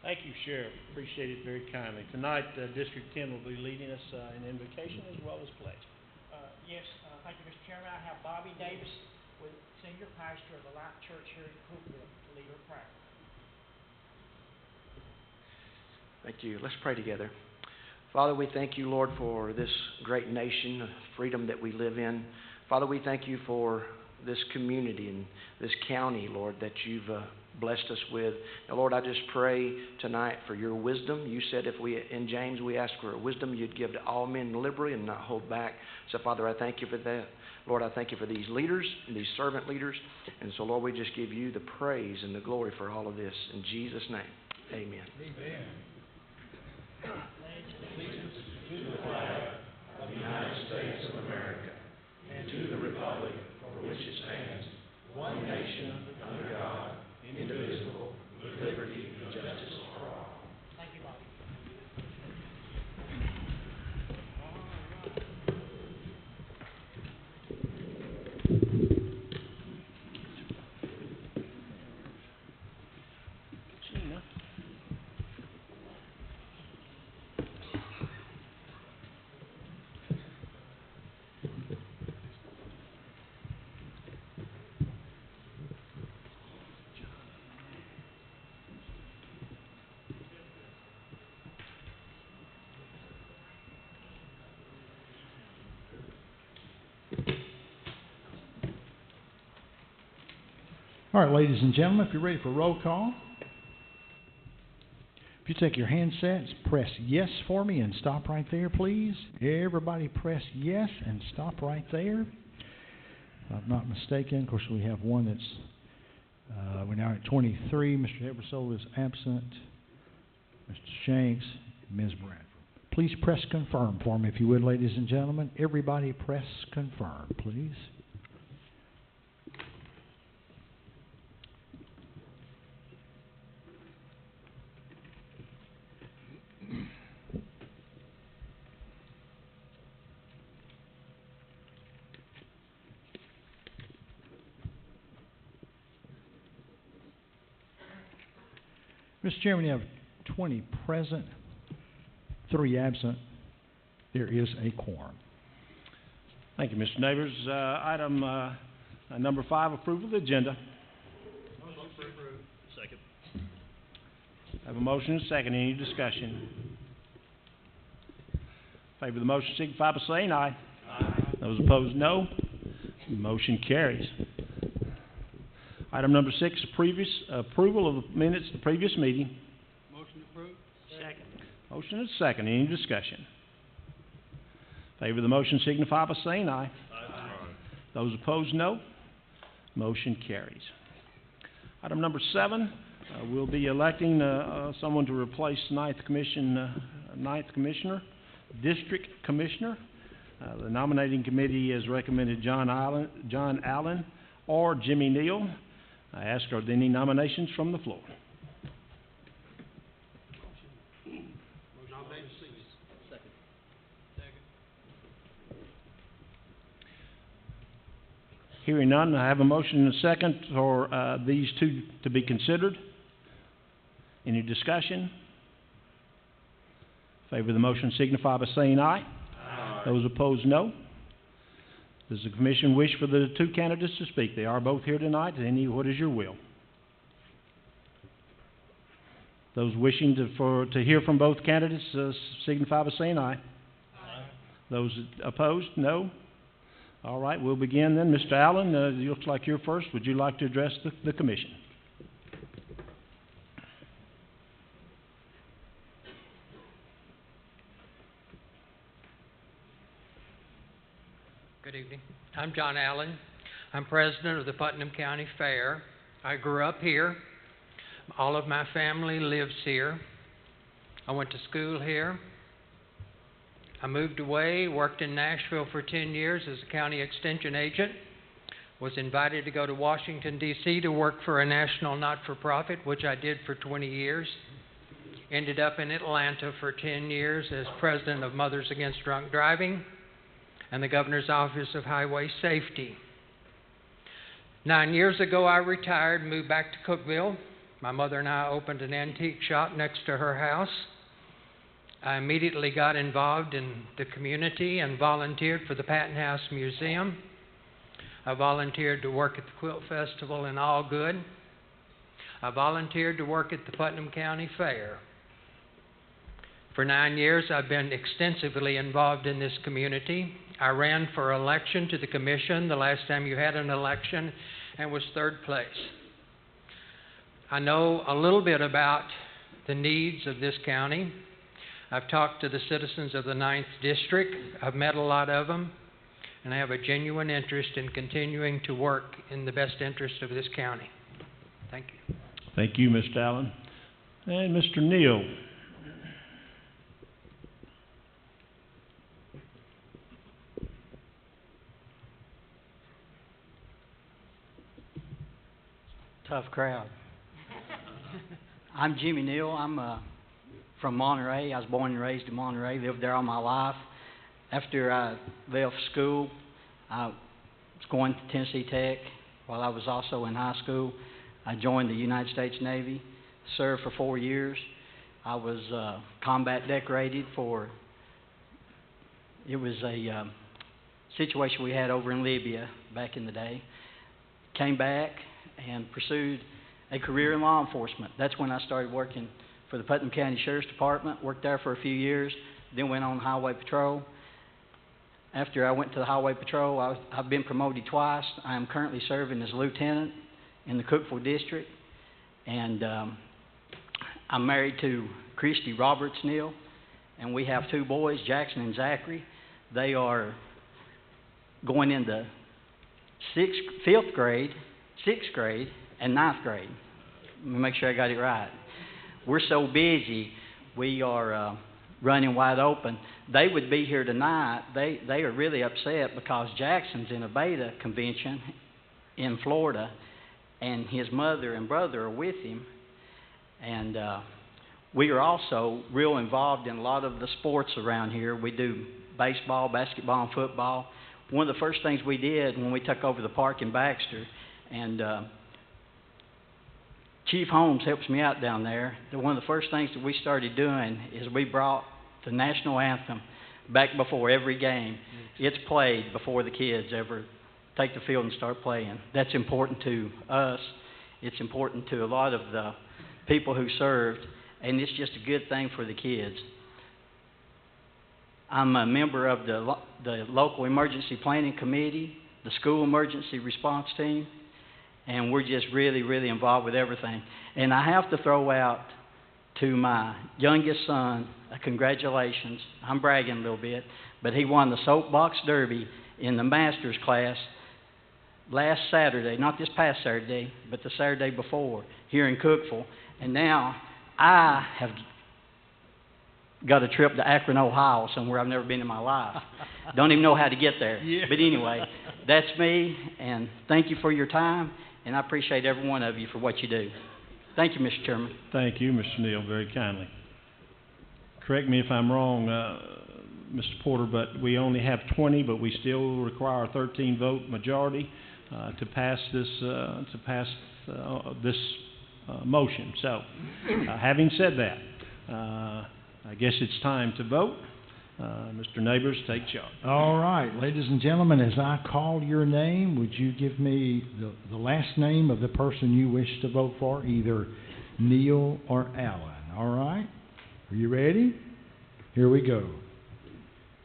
Thank you, Sheriff. Appreciate it very kindly. Tonight, District 10 will be leading us in invocation as well as pledge. Yes, thank you, Mr. Chairman. I have Bobby Davis, with senior pastor of the Life Church here in Cookville, to lead our prayer. Thank you. Let's pray together. Father, we thank you, Lord, for this great nation of freedom that we live in. Father, we thank you for this community and this county, Lord, that you've blessed us with. Now, Lord, I just pray tonight for your wisdom. You said in James we ask for wisdom, you'd give to all men liberally and not hold back. So, Father, I thank you for that. Lord, I thank you for these leaders and these servant leaders. And so, Lord, we just give you the praise and the glory for all of this. In Jesus' name, amen. Amen. Allegiance to the flag of the United States of America and to the republic for which it stands, one nation under God, indivisible, with liberty and justice for all. Thank you, Bobby. Gina. All right, ladies and gentlemen, if you're ready for roll call, if you take your handsets, press yes for me and stop right there, please. Everybody press yes and stop right there. If I'm not mistaken, of course, we have one that's, we're now at 23. Mr. Ebersole is absent. Mr. Shanks, Ms. Bradford. Please press confirm for me, if you would, ladies and gentlemen. Everybody press confirm, please. Mr. Chairman, you have 20 present, 3 absent. There is a quorum. Thank you, Mr. Neighbors. Item number 5, approval of the agenda. Motion approved. Second. I have a motion and a second. Any discussion? In favor of the motion signify by saying aye. Aye. Those opposed, no. Motion carries. Item number 6, approval of the minutes of the previous meeting. Motion approved. Second. Motion and a second. Any discussion? In favor of the motion signify by saying aye. Aye. Those opposed, no. Motion carries. Item number 7, we'll be electing someone to replace ninth commissioner, district commissioner. The nominating committee has recommended John Allen or Jimmy Neal. I ask, are there any nominations from the floor? Nomination Second. Second. Hearing none, I have a motion and a second for these two to be considered. Any discussion? In favor of the motion signify by saying aye. Aye. Those opposed, no. Does the commission wish for the two candidates to speak? They are both here tonight. What is your will? Those wishing to hear from both candidates signify by saying aye. Aye. Those opposed, no. All right, we'll begin then. Mr. Allen, it looks like you're first. Would you like to address the commission? Good evening. I'm John Allen. I'm president of the Putnam County Fair. I grew up here. All of my family lives here. I went to school here. I moved away, worked in Nashville for 10 years as a county extension agent. Was invited to go to Washington, D.C. to work for a national not-for-profit, which I did for 20 years. Ended up in Atlanta for 10 years as president of Mothers Against Drunk Driving and the Governor's Office of Highway Safety. 9 years ago, I retired, moved back to Cookville, My mother and I opened an antique shop next to her house. I immediately got involved in the community and volunteered for the Patton House Museum. I volunteered to work at the Quilt Festival in Allgood. I volunteered to work at the Putnam County Fair. For 9 years, I've been extensively involved in this community. I ran for election to the commission the last time you had an election and was third place. I know a little bit about the needs of this county. I've talked to the citizens of the 9th District. I've met a lot of them, and I have a genuine interest in continuing to work in the best interest of this county. Thank you. Thank you, Mr. Allen. And Mr. Neal. Tough crowd. I'm Jimmy Neal. I'm from Monterey. I was born and raised in Monterey, lived there all my life. After I left school, I was going to Tennessee Tech. While I was also in high school, I joined the United States Navy, served for 4 years. I was combat decorated for, it was a situation we had over in Libya back in the day. Came back and pursued a career in law enforcement. That's when I started working for the Putnam County Sheriff's Department, worked there for a few years, then went on highway patrol. After I went to the highway patrol, I've been promoted twice. I am currently serving as lieutenant in the Cookeville District, and I'm married to Christy Roberts Neal, and we have 2 boys, Jackson and Zachary. They are going into 5th grade, 6th grade, and 9th grade. Let me make sure I got it right. We're so busy, we are running wide open. They would be here tonight. They are really upset because Jackson's in a beta convention in Florida, and his mother and brother are with him. And we are also real involved in a lot of the sports around here. We do baseball, basketball, and football. One of the first things we did when we took over the park in Baxter, and Chief Holmes helps me out down there, one of the first things that we started doing is we brought the national anthem back before every game. It's played before the kids ever take the field and start playing. That's important to us. It's important to a lot of the people who served, and it's just a good thing for the kids. I'm a member of the local emergency planning committee, the school emergency response team, and we're just really, really involved with everything. And I have to throw out to my youngest son a congratulations. I'm bragging a little bit, but he won the soapbox derby in the master's class last Saturday, not this past Saturday, but the Saturday before here in Cookeville. And now I have got a trip to Akron, Ohio, somewhere I've never been in my life. Don't even know how to get there. Yeah. But anyway, that's me, and thank you for your time, and I appreciate every one of you for what you do. Thank you, Mr. Chairman. Thank you, Mr. Neal, very kindly. Correct me if I'm wrong, Mr. Porter, but we only have 20, but we still require a 13-vote majority to pass this motion. So, having said that, I guess it's time to vote. Mr. Neighbors, take charge. All right, ladies and gentlemen, as I call your name, would you give me the last name of the person you wish to vote for, either Neal or Allen? All right? Are you ready? Here we go.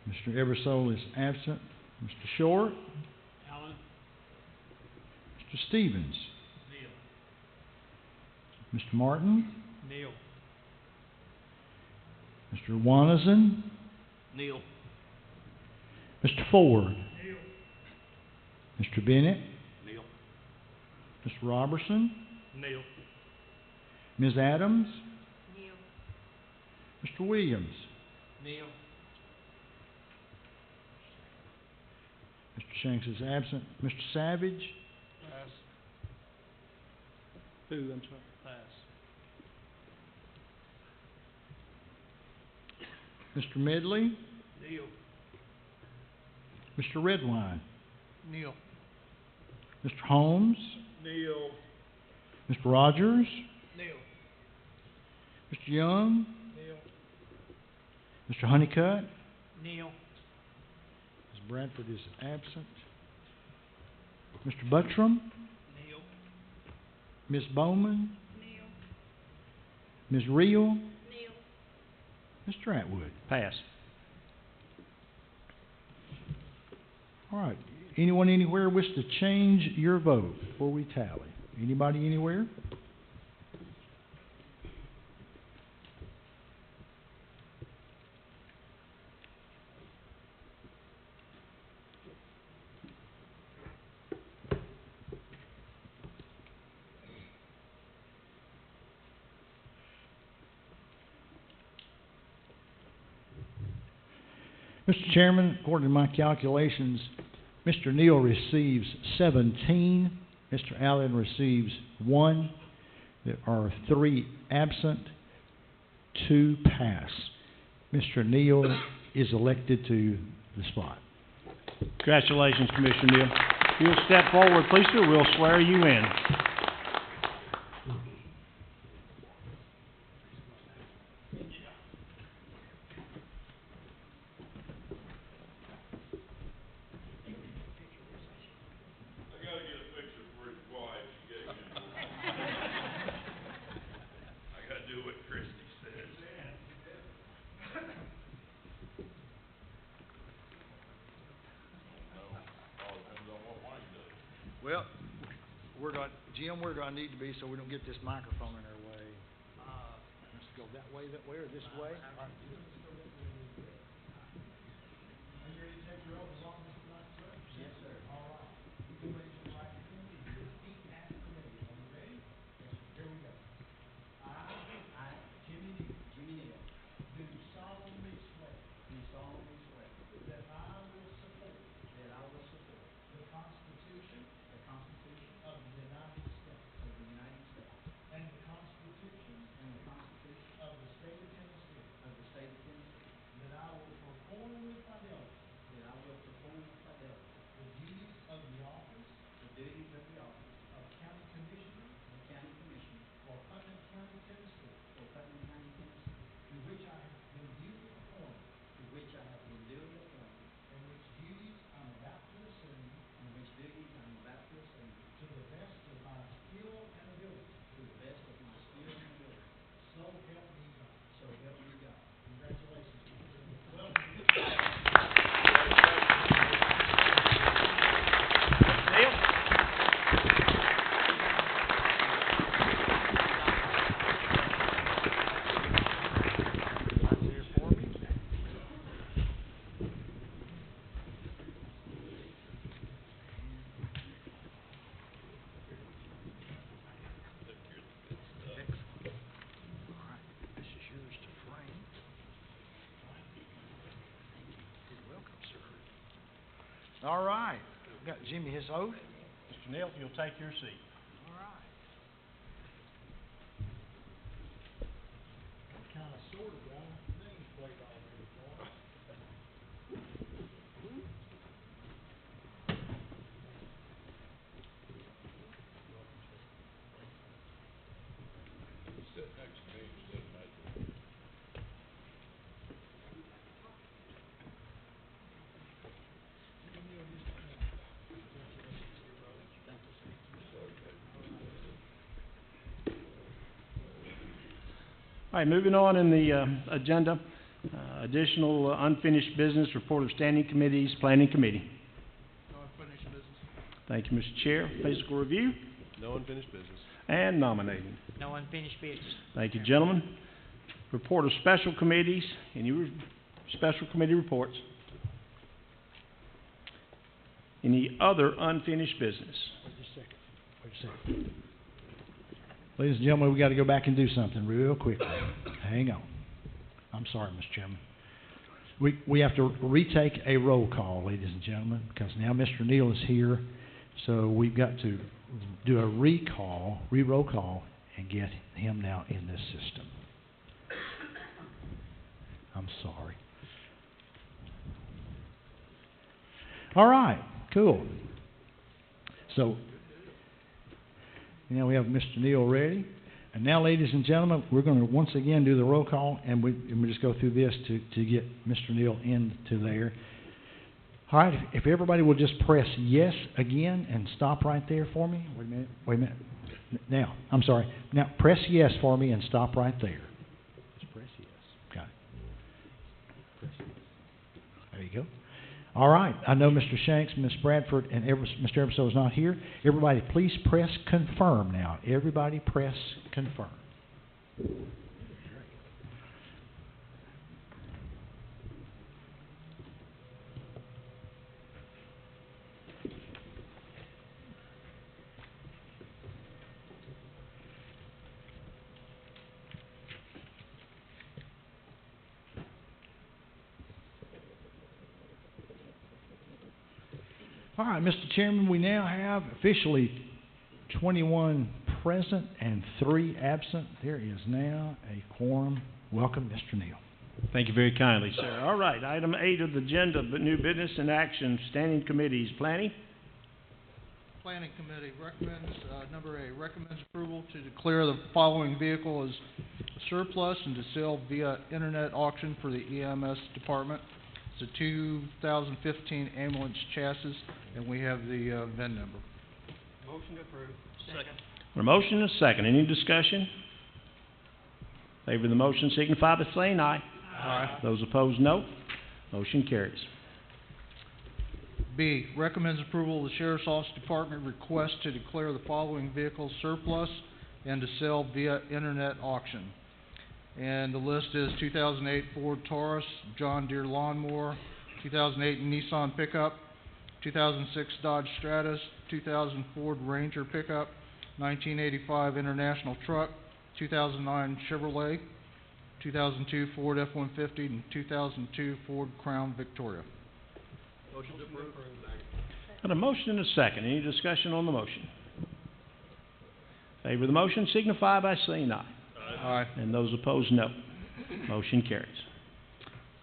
Mr. Eversole is absent. Mr. Short? Allen. Mr. Stevens? Neal. Mr. Martin? Neal. Mr. Wanison? Neal. Mr. Ford? Neal. Mr. Bennett? Neal. Mr. Robertson? Neal. Ms. Adams? Neal. Mr. Williams? Neal. Mr. Shanks is absent. Mr. Savage? Pass. Who? I'm sorry. Pass. Mr. Medley? Neal. Mr. Redwine? Neal. Mr. Holmes? Neal. Mr. Rogers? Neal. Mr. Young? Mr. Honeycutt? Neil. Ms. Bradford is absent. Mr. Buttram? Neil. Ms. Bowman? Neil. Ms. Reel? Neil. Mr. Atwood? Pass. All right. Anyone anywhere wish to change your vote before we tally? Anybody anywhere? Mr. Chairman, according to my calculations, Mr. Neal receives 17. Mr. Allen receives 1. There are 3 absent, 2 pass. Mr. Neal is elected to the spot. Congratulations, Commissioner Neal. If you'll step forward, please, sir, we'll swear you in. Well, Jim, we're going to need to be so we don't get this microphone in our way. Let's go that way, or this way? All right. Are you ready to take your oath as office tonight, sir? Yes, sir. All right. You can raise your right hand and repeat after me. Are you ready? Yes, sir. Here we go. I, Jimmy Neal, do solemnly swear that I will support the Constitution of the United States and the Constitution of the State of Tennessee, that I will perform with fidelity the duties of the office of County Commissioner for Putnam County, Tennessee, to which I have been duly appointed, and which duties I'm about to assume to the best of my skill and ability. So help me God. Congratulations, Mr. Neal. Welcome to the All right. We've got Jimmy his oath. Mr. Neal, if you'll take your seat. All right. Kind of sort of got a names plate already for him. All right, moving on in the agenda, additional unfinished business, report of standing committees, planning committee. No unfinished business. Thank you, Mr. Chair. Physical review No unfinished business. and nominating. No unfinished business. Thank you, gentlemen. Report of special committees, any special committee reports? Any other unfinished business? Wait a second. Ladies and gentlemen, we got to go back and do something real quickly. Hang on. I'm sorry, Mr. Chairman. We have to retake a roll call, ladies and gentlemen, because now Mr. Neal is here. So we've got to do a re-roll call, and get him now in this system. I'm sorry. All right, cool. So now we have Mr. Neal ready. And now, ladies and gentlemen, we're going to once again do the roll call, and we just go through this to get Mr. Neal into there. All right, if everybody will just press yes again and stop right there for me. Wait a minute. Now, I'm sorry. Now, press yes for me and stop right there. Just press yes. Okay. Press yes. There you go. All right. I know Mr. Shanks, Ms. Bradford, and Mr. Everso is not here. Everybody, please press confirm now. Everybody press confirm. All right, Mr. Chairman, we now have officially 21 present and 3 absent. There is now a quorum. Welcome, Mr. Neal. Thank you very kindly, sir. All right, item 8 of the agenda, but new business and action, standing committees. Planning? Planning Committee recommends, number 8, recommends approval to declare the following vehicle as surplus and to sell via internet auction for the EMS department. It's a 2015 ambulance chassis, and we have the VIN number. Motion approved. Second. A motion and a second. Any discussion? Favor of the motion signify by saying aye. Aye. Those opposed, no. Motion carries. B, recommends approval of the Sheriff's Office Department request to declare the following vehicles surplus and to sell via internet auction. And the list is 2008 Ford Taurus, John Deere lawnmower, 2008 Nissan pickup, 2006 Dodge Stratus, 2000 Ford Ranger pickup, 1985 International truck, 2009 Chevrolet, 2002 Ford F-150, and 2002 Ford Crown Victoria. Motion approved. Got a motion and a second. Any discussion on the motion? Favor of the motion signify by saying aye. Aye. And those opposed, no. Motion carries.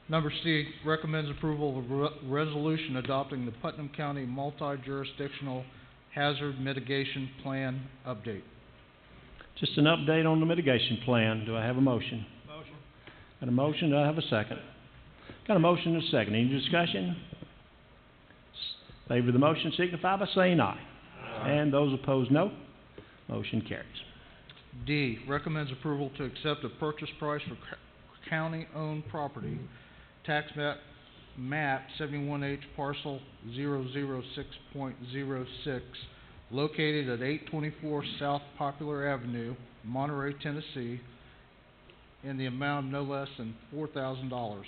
Number C, recommends approval of a resolution adopting the Putnam County Multi-Jurisdictional Hazard Mitigation Plan update. Just an update on the mitigation plan. Do I have a motion? Motion. Got a motion. Do I have a second? Got a motion and a second. Any discussion? Favor of the motion signify by saying aye. Aye. And those opposed, no. Motion carries. D, recommends approval to accept a purchase price for county-owned property, tax map 71H parcel 006.06, located at 824 South Popular Avenue, Monterey, Tennessee, in the amount of no less than $4,000.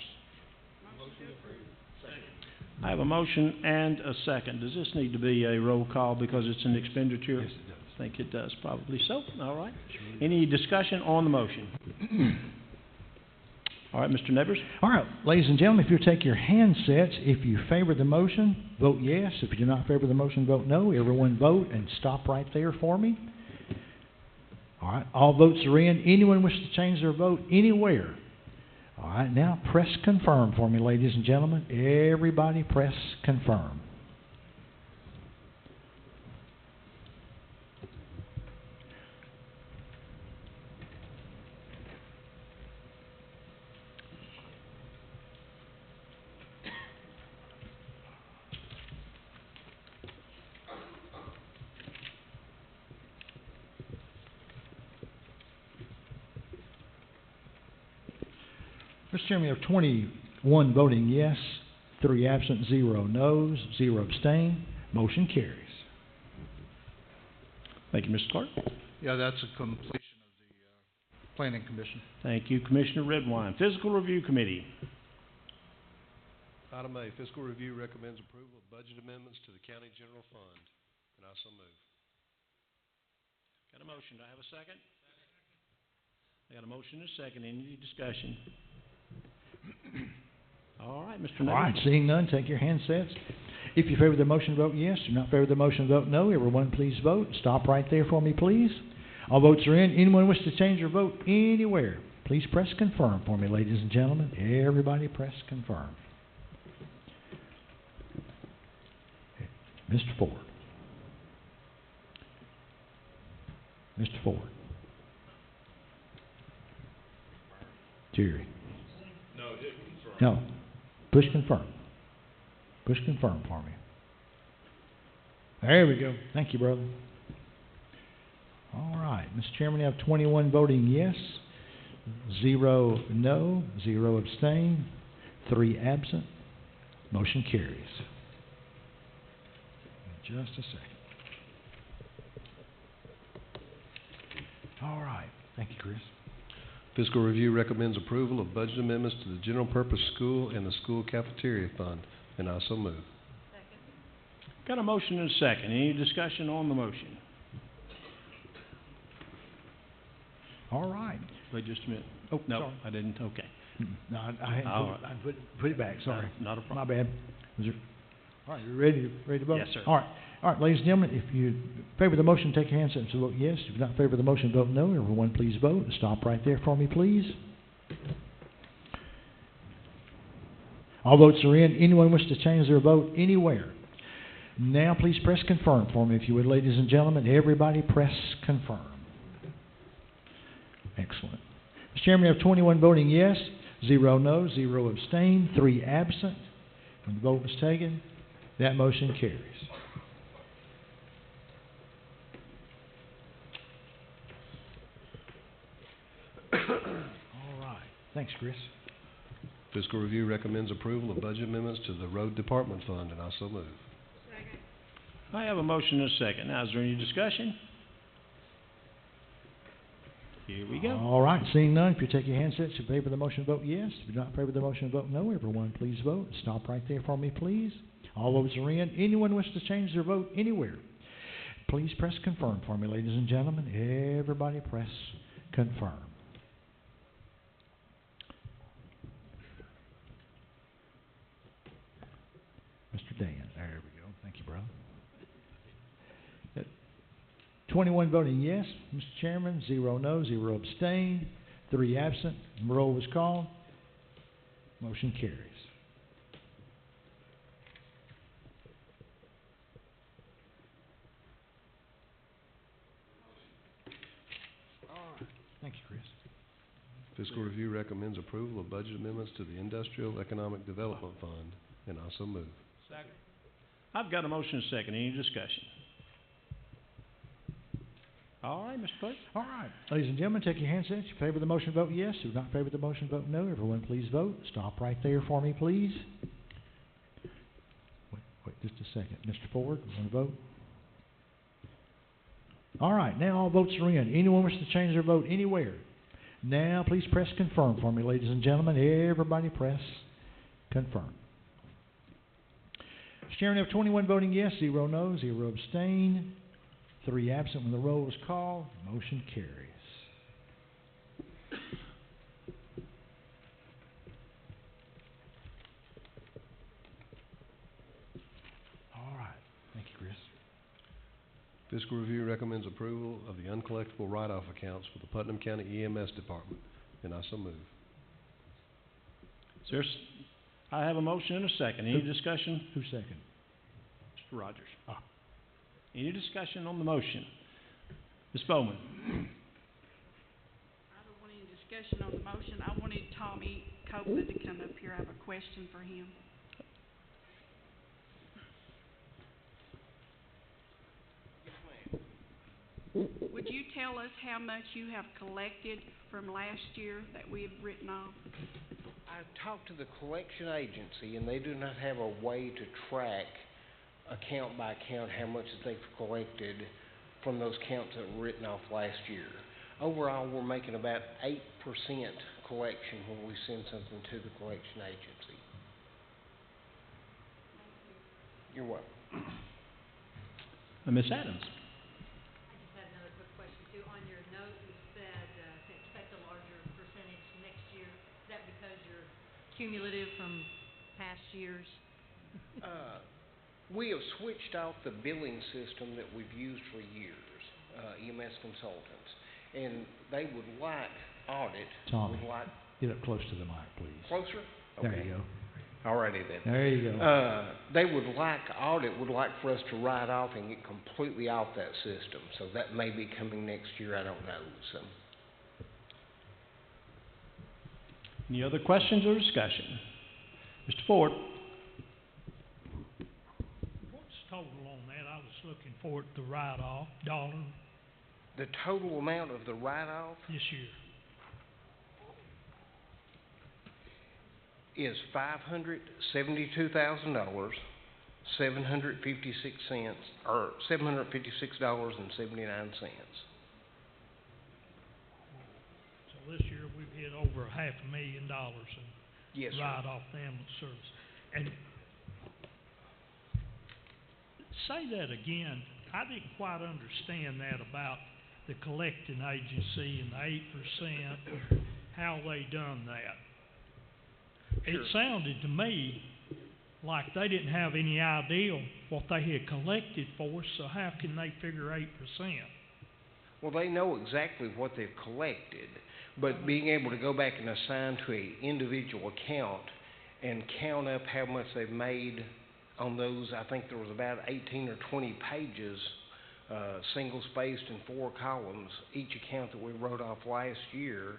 I have a motion and a second. Does this need to be a roll call because it's an expenditure? Yes, it does. I think it does, probably so. All right. Any discussion on the motion? All right, Mr. Nevers. All right, ladies and gentlemen, if you'll take your handsets, if you favor the motion, vote yes. If you do not favor the motion, vote no. Everyone vote and stop right there for me. All right, all votes are in. Anyone wish to change their vote anywhere? All right, now press confirm for me, ladies and gentlemen. Everybody press confirm. Mr. Chairman, we have 21 voting yes, 3 absent, 0 noes, 0 abstain. Motion carries. Thank you, Mr. Clark. Yeah, that's a completion of the Planning Commission. Thank you, Commissioner Redwine. Fiscal Review Committee. Item A, Fiscal Review recommends approval of budget amendments to the County General Fund, and I so move. Got a motion. Do I have a second? I got a motion and a second. Any discussion? All right, Mr. Nevers. All right, seeing none, take your handsets. If you favor the motion, vote yes. Do not favor the motion, vote no. Everyone, please vote. Stop right there for me, please. All votes are in. Anyone wish to change their vote anywhere, please press confirm for me, ladies and gentlemen. Everybody press confirm. Mr. Ford. Mr. Ford. Jerry? No, hit confirm. No. Push confirm. Push confirm for me. There we go. Thank you, brother. All right. Mr. Chairman, I have 21 voting yes, 0 no, 0 abstain, 3 absent. Motion carries. Just a second. All right. Thank you, Chris. Fiscal Review recommends approval of budget amendments to the General Purpose School and the School Cafeteria Fund, and I so move. Got a motion and a second. Any discussion on the motion? All right. Wait just a minute. Oh, No, sorry. I didn't. Okay. No, I hadn't All put, right. I put it back. Sorry. Not a problem. My bad. All right, you ready to vote? Yes, sir. All right, ladies and gentlemen, if you favor the motion, take your hands up and vote yes. If you not favor the motion, vote no. Everyone, please vote. Stop right there for me, please. All votes are in. Anyone wish to change their vote anywhere? Now, please press confirm for me, if you would, ladies and gentlemen. Everybody, press confirm. Excellent. Mr. Chairman, we have 21 voting yes, 0 no, 0 abstain, 3 absent. When the vote was taken, that motion carries. All right. Thanks, Chris. Fiscal Review recommends approval of budget amendments to the Road Department Fund, and I so move. I have a motion and a second. Now, is there any discussion? Here we go. All right. Seeing none, if you take your handsets in favor of the motion, vote yes. If you not favor of the motion, vote no. Everyone, please vote. Stop right there for me, please. All votes are in. Anyone wish to change their vote anywhere? Please press confirm for me, ladies and gentlemen. Everybody press confirm. Mr. Dan, there we go. Thank you, brother. 21 voting yes, Mr. Chairman, 0 no, 0 abstain, 3 absent. Roll was called. Motion carries. All right. Thank you, Chris. Fiscal Review recommends approval of budget amendments to the Industrial Economic Development Fund, and I so move. Second. I've got a motion and a second. Any discussion? All right, Mr. Clerk. All right. Ladies and gentlemen, take your handsets. If you favor the motion, vote yes. If you not favor the motion, vote no. Everyone, please vote. Stop right there for me, please. Wait just a second. Mr. Ford, you want to vote? All right. Now all votes are in. Anyone wish to change their vote anywhere? Now please press confirm for me, ladies and gentlemen. Everybody press confirm. Mr. Chairman, I have 21 voting yes, 0 no, 0 abstain, 3 absent. When the roll was called, motion carries. All right. Thank you, Chris. Fiscal Review recommends approval of the uncollectible write-off accounts for the Putnam County EMS Department, and I so move. I have a motion and a second. Any discussion? Who's second? Mr. Rogers. Any discussion on the motion? Ms. Bowman. I don't want any discussion on the motion. I wanted Tommy Copeland to come up here. I have a question for him. Would you tell us how much you have collected from last year that we have written off? I talked to the collection agency, and they do not have a way to track account by account how much that they've collected from those counts that were written off last year. Overall, we're making about 8% collection when we send something to the collection agency. You're welcome. Ms. Adams. I just had another quick question too. On your note, you said to expect a larger percentage next year. Is that because you're cumulative from past years? We have switched out the billing system that we've used for years, EMS Consultants, and they would like audit. Tommy, would like get up close to the mic, please. closer. There Okay. you go. Alrighty then. There you go. They would like audit, would like for us to write off and get completely off that system. So that may be coming next year. I don't know. So. Any other questions or discussion? Mr. Ford? What's the total on that? I was looking for it, the write-off, dollar The total amount of the write-off this year. is $572,000, 756 cents, or $756.79. So this year we've hit over $500,000 in Yes, sir. write-off the ambulance service. And say that again. I didn't quite understand that about the collecting agency and the 8%, how they done that. It Sure. sounded to me like they didn't have any idea what they had collected for us, so how can they figure 8%? Well, they know exactly what they've collected, but being able to go back and assign to an individual account and count up how much they've made on those, I think there was about 18 or 20 pages, single-spaced in 4 columns, each account that we wrote off last year.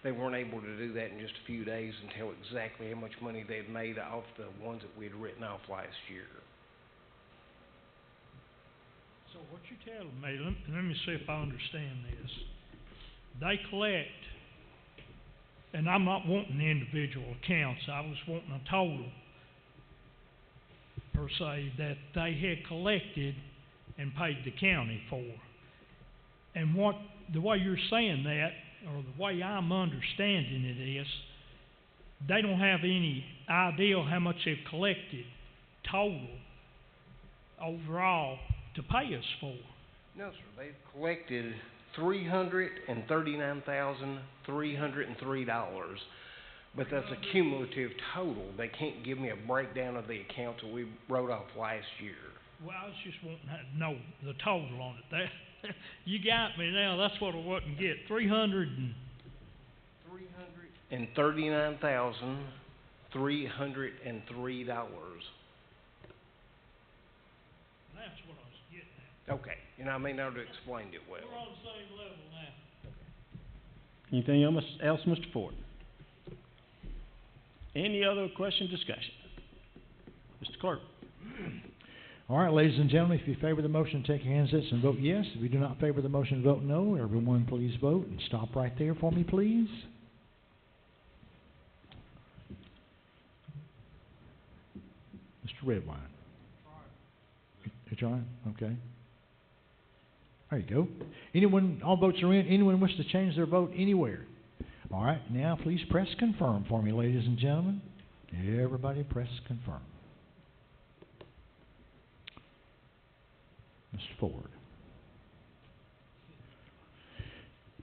They weren't able to do that in just a few days and tell exactly how much money they'd made off the ones that we had written off last year. So what you're telling me, let me see if I understand this. They collect, and I'm not wanting individual accounts, I was wanting a total, per se, that they had collected and paid the county for. And the way you're saying that, or the way I'm understanding it is, they don't have any idea how much they've collected total overall to pay us for. No, sir. They've collected $339,303, but that's a cumulative total. They can't give me a breakdown of the accounts that we wrote off last year. Well, I was just wanting to know the total on it. That you got me now. That's what I wasn't get. $339,303. That's what I was getting at. Okay, and I may not have explained it well. We're on the same level now. Anything else, Mr. Ford? Any other question, discussion? Mr. Clerk? All right, ladies and gentlemen, if you favor the motion, take your handsets and vote yes. If you do not favor the motion, vote no. Everyone, please vote and stop right there for me, please. Mr. Redwine. You're trying? Okay. There you go. Anyone, all votes are in. Anyone wish to change their vote anywhere? All right, now please press confirm for me, ladies and gentlemen. Everybody press confirm. Mr. Ford.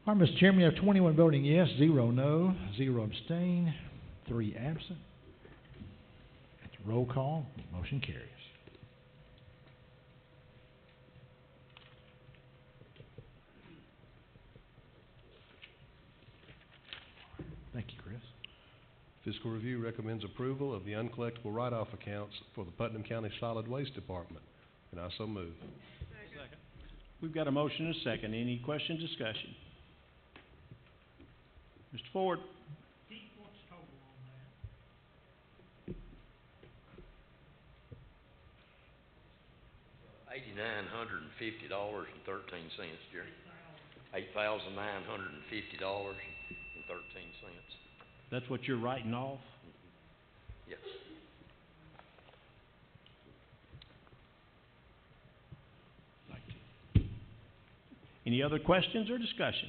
All right, Mr. Chairman, you have 21 voting yes, 0 no, 0 abstain, 3 absent. It's roll call. Motion carries. Thank you, Chris. Fiscal Review recommends approval of the uncollectible write-off accounts for the Putnam County Solid Waste Department, and I so move. Second. We've got a motion and a second. Any question, discussion? Mr. Ford? Keith, what's total on that? $8,950.13, Jerry. $8,950.13. That's what you're writing off? Yes. Any other questions or discussion?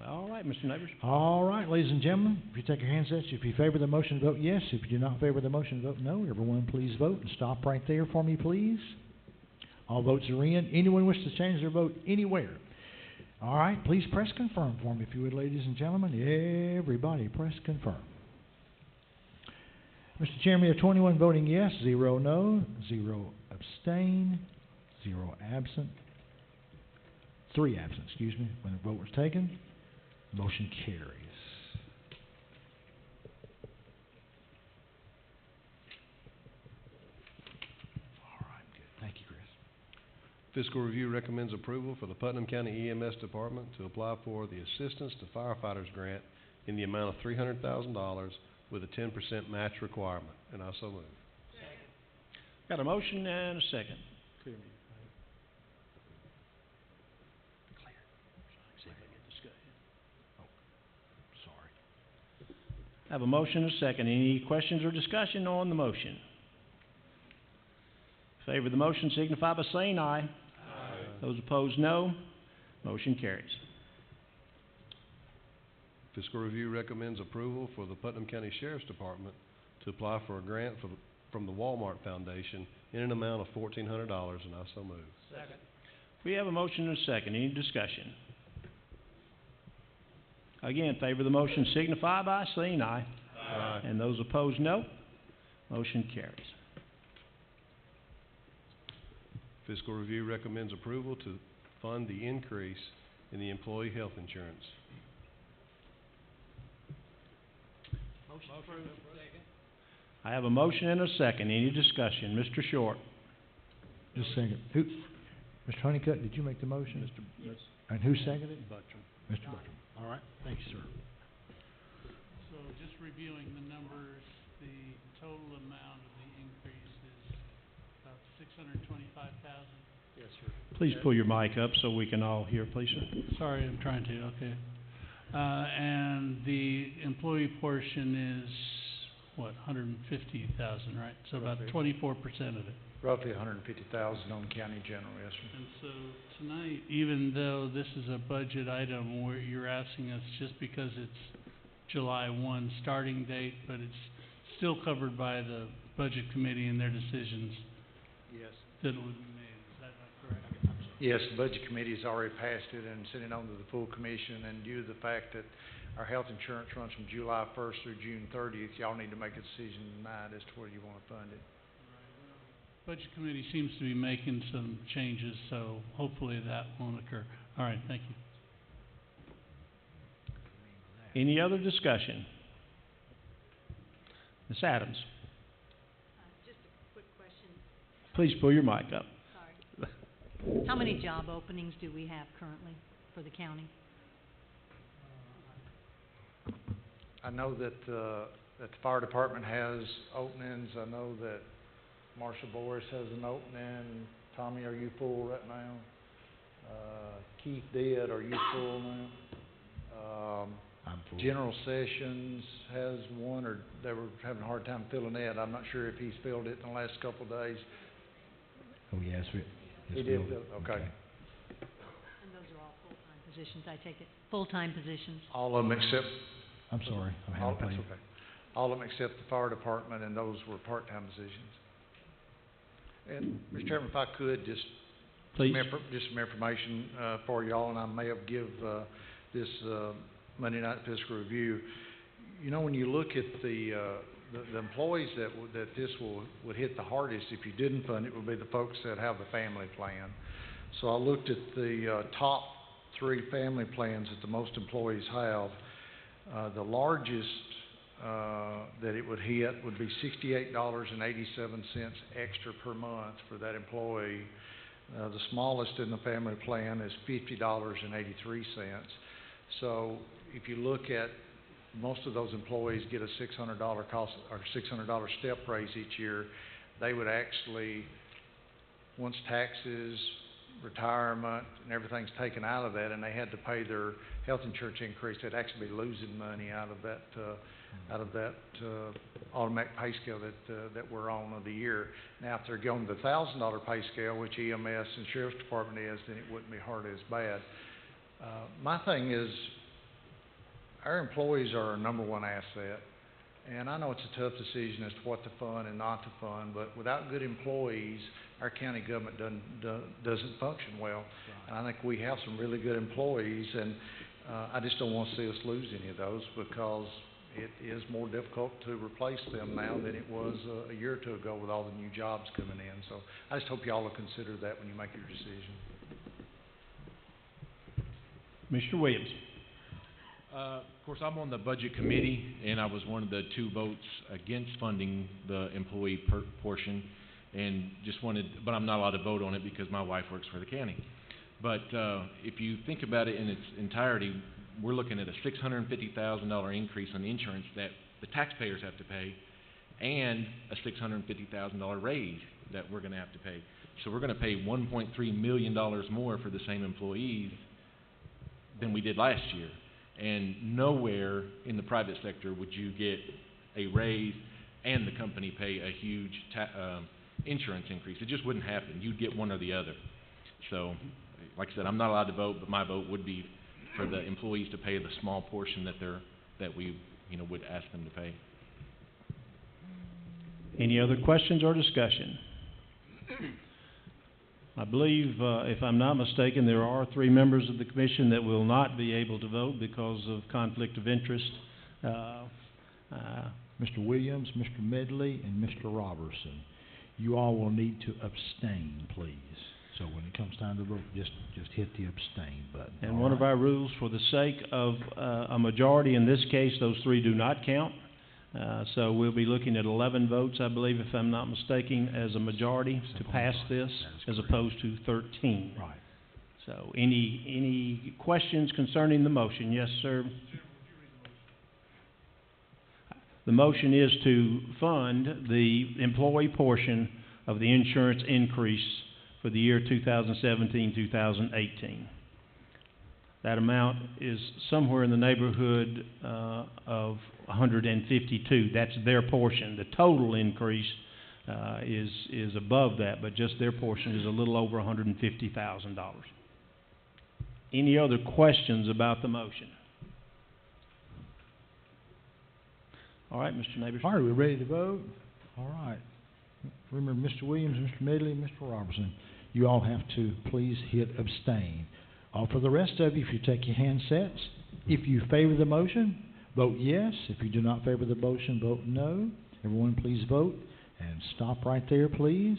All right, Mr. Neighbors. All right, ladies and gentlemen, if you take your handsets, if you favor the motion, vote yes. If you do not favor the motion, vote no. Everyone, please vote and stop right there for me, please. All votes are in. Anyone wish to change their vote anywhere? All right, please press confirm for me, if you would, ladies and gentlemen. Everybody, press confirm. Mr. Chairman, you have 21 voting yes, 0 no, 0 abstain, 0 absent. 3 absent, excuse me, when the vote was taken. Motion carries. All right, good. Thank you, Chris. Fiscal Review recommends approval for the Putnam County EMS Department to apply for the Assistance to Firefighters Grant in the amount of $300,000 with a 10% match requirement, and I so move. Got a motion and a second. Clear me. Clear. See if I get this guy. Oh, sorry. Have a motion and a second. Any questions or discussion on the motion? In favor of the motion signify by saying aye. Aye. Those opposed, no. Motion carries. Fiscal Review recommends approval for the Putnam County Sheriff's Department to apply for a grant from the Walmart Foundation in an amount of $1,400, and I so move. Second. We have a motion and a second. Any discussion? Again, in favor of the motion signify by saying aye. Aye. And those opposed, no. Motion carries. Fiscal Review recommends approval to fund the increase in the employee health insurance. Motion approved. Second. I have a motion and a second. Any discussion? Mr. Short. Just a second. Who, Mr. Honeycutt, did you make the motion? Yes. And who seconded it? Buttram. Mr. Buttram. All right. Thank you, sir. So just reviewing the numbers, the total amount of the increase is about $625,000. Yes, sir. Please pull your mic up so we can all hear, please, sir. Sorry, I'm trying to, okay. And the employee portion is, what, 150,000, right? So about 24% of it. Roughly 150,000 on county general, yes, sir. And so tonight, even though this is a budget item where you're asking us just because it's July 1 starting date, but it's still covered by the budget committee and their decisions Yes. that would be made, is that not correct? Yes, the budget committee has already passed it and sent it on to the full commission, and due to the fact that our health insurance runs from July 1st through June 30th, y'all need to make a decision tonight as to where you want to fund it. Budget committee seems to be making some changes, so hopefully that won't occur. All right, thank you. Any other discussion? Ms. Adams. Just a quick question. Please pull your mic up. Sorry. How many job openings do we have currently for the county? I know that the fire department has openings. I know that Marshall Boris has an opening. Tommy, are you full right now? Keith did. Are you full now? I'm full. General Sessions has one, or they were having a hard time filling it. I'm not sure if he's filled it in the last couple of days. Oh, yes. He did fill it, okay. And those are all full-time positions, I take it? Full-time positions? All of them except... I'm sorry. I'm all, having a that's okay. All of them except the fire department, and those were part-time positions. And, Mr. Chairman, if I could, just Please. just some information for y'all, and I may have give this Monday night fiscal review. You know, when you look at the employees that this would hit the hardest if you didn't fund it, would be the folks that have the family plan. So I looked at the top 3 family plans that the most employees have. The largest that it would hit would be $68.87 extra per month for that employee. The smallest in the family plan is $50.83. So if you look at most of those employees get a $600 cost or $600 step raise each year, they would actually, once taxes, retirement, and everything's taken out of that, and they had to pay their health insurance increase, they'd actually be losing money out of that automatic pay scale that we're on of the year. Now, if they're going to the $1,000 pay scale, which EMS and Sheriff's Department is, then it wouldn't be hardly as bad. My thing is, our employees are our number one asset, and I know it's a tough decision as to what to fund and not to fund, but without good employees, our county government doesn't function well. And I think we have some really good employees, and I just don't want to see us lose any of those, because it is more difficult to replace them now than it was a year or two ago with all the new jobs coming in. So I just hope y'all will consider that when you make your decision. Mr. Williams. Of course, I'm on the budget committee, and I was one of the 2 votes against funding the employee portion, and but I'm not allowed to vote on it because my wife works for the county. But if you think about it in its entirety, we're looking at a $650,000 increase on insurance that the taxpayers have to pay, and a $650,000 raise that we're going to have to pay. So we're going to pay $1.3 million more for the same employees than we did last year. And nowhere in the private sector would you get a raise and the company pay a huge insurance increase. It just wouldn't happen. You'd get one or the other. So, like I said, I'm not allowed to vote, but my vote would be for the employees to pay the small portion that we would ask them to pay. Any other questions or discussion? I believe, if I'm not mistaken, there are 3 members of the commission that will not be able to vote because of conflict of interest. Mr. Williams, Mr. Medley, and Mr. Robertson. You all will need to abstain, please. So when it comes time to vote, just hit the abstain button. And one of our rules, for the sake of a majority, in this case, those 3 do not count. So we'll be looking at 11 votes, I believe, if I'm not mistaken, as a majority to pass this, as opposed to 13. Right. So any questions concerning the motion? Yes, sir. The motion is to fund the employee portion of the insurance increase for the year 2017-2018. That amount is somewhere in the neighborhood of 152. That's their portion. The total increase is above that, but just their portion is a little over $150,000. Any other questions about the motion? All right, Mr. Neighbors. All right, we ready to vote? All right. Remember, Mr. Williams, Mr. Medley, and Mr. Robertson, you all have to please hit abstain. For the rest of you, if you take your handsets, if you favor the motion, vote yes. If you do not favor the motion, vote no. Everyone please vote, and stop right there, please.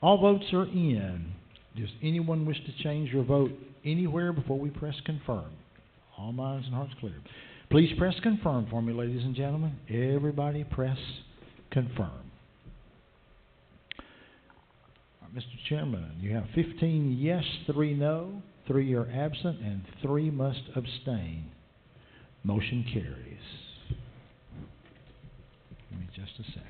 All votes are in. Does anyone wish to change your vote anywhere before we press confirm? All minds and hearts clear. Please press confirm for me, ladies and gentlemen. Everybody press confirm. Mr. Chairman, you have 15 yes, 3 no, 3 are absent, and 3 must abstain. Motion carries. Give me just a second.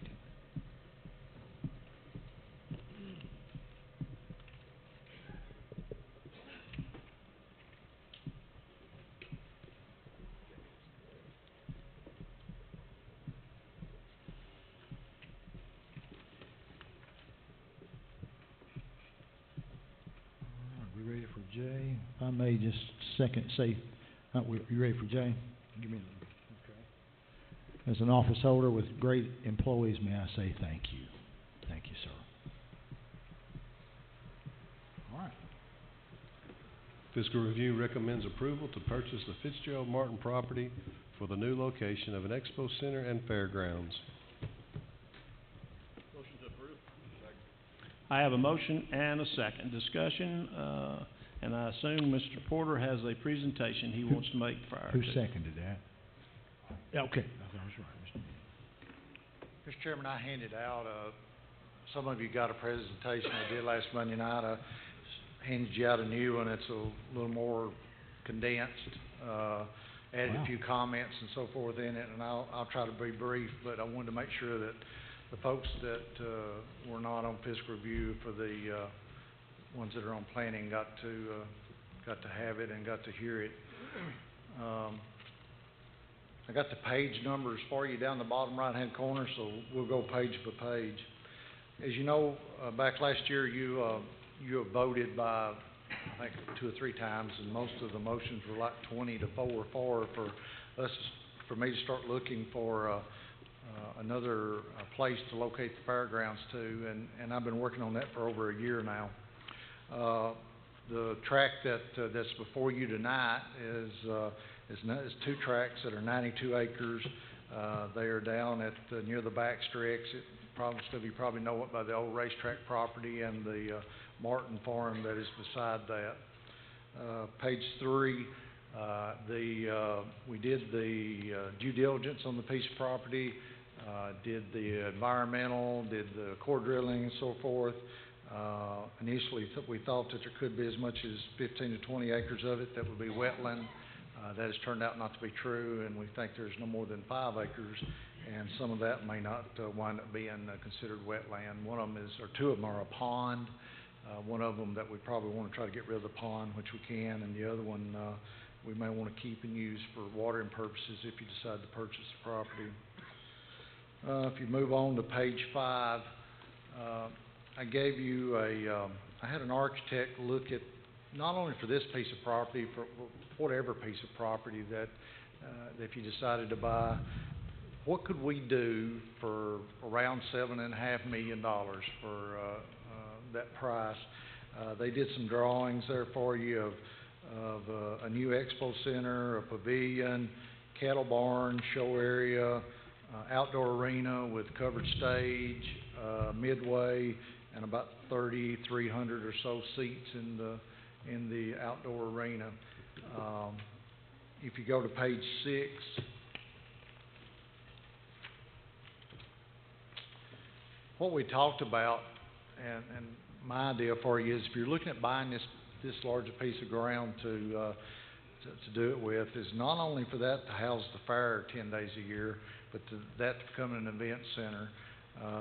Ready for Jay? If I may just second say, you ready for Jay? Give me okay. As an office holder with great employees, may I say thank you. Thank you, sir. All right. Fiscal Review recommends approval to purchase the Fitzgerald Martin property for the new location of an expo center and fairgrounds. I have a motion and a second. Discussion, and I assume Mr. Porter has a presentation he wants to make prior to. Who seconded that? Okay. That was right. Mr. Chairman, I handed out, some of you got a presentation I did last Monday night. I handed you out a new one. It's a little more condensed, added a few comments and so forth in it, and I'll try to be brief, but I wanted to make sure that the folks that were not on fiscal review for the ones that are on planning got to have it and got to hear it. I got the page numbers for you down the bottom right-hand corner, so we'll go page by page. As you know, back last year you have voted by, I think, 2 or 3 times, and most of the motions were like 20 to 4 for me to start looking for another place to locate the fairgrounds to, and I've been working on that for over a year now. The track that's before you tonight is 2 tracks that are 92 acres. They are down at near the backstretch. You probably know it by the old racetrack property and the Martin farm that is beside that. Page 3. We did the due diligence on the piece of property, did the environmental, did the core drilling and so forth. Initially, we thought that there could be as much as 15 to 20 acres of it that would be wetland. That has turned out not to be true, and we think there's no more than 5 acres, and some of that may not wind up being considered wetland. One of them is, or 2 of them are a pond. One of them that we probably want to try to get rid of the pond, which we can, and the other one we may want to keep and use for watering purposes if you decide to purchase the property. If you move on to page 5, I gave you I had an architect look at, not only for this piece of property, for whatever piece of property that if you decided to buy, what could we do for around $7.5 million for that price? They did some drawings there for you of a new expo center, a pavilion, cattle barn, show area, outdoor arena with covered stage, midway, and about 3,300 or so seats in the outdoor arena. If you go to page 6, what we talked about, and my idea for you is, if you're looking at buying this large a piece of ground to do it with, is not only for that to house the fair 10 days a year, but that to become an event center.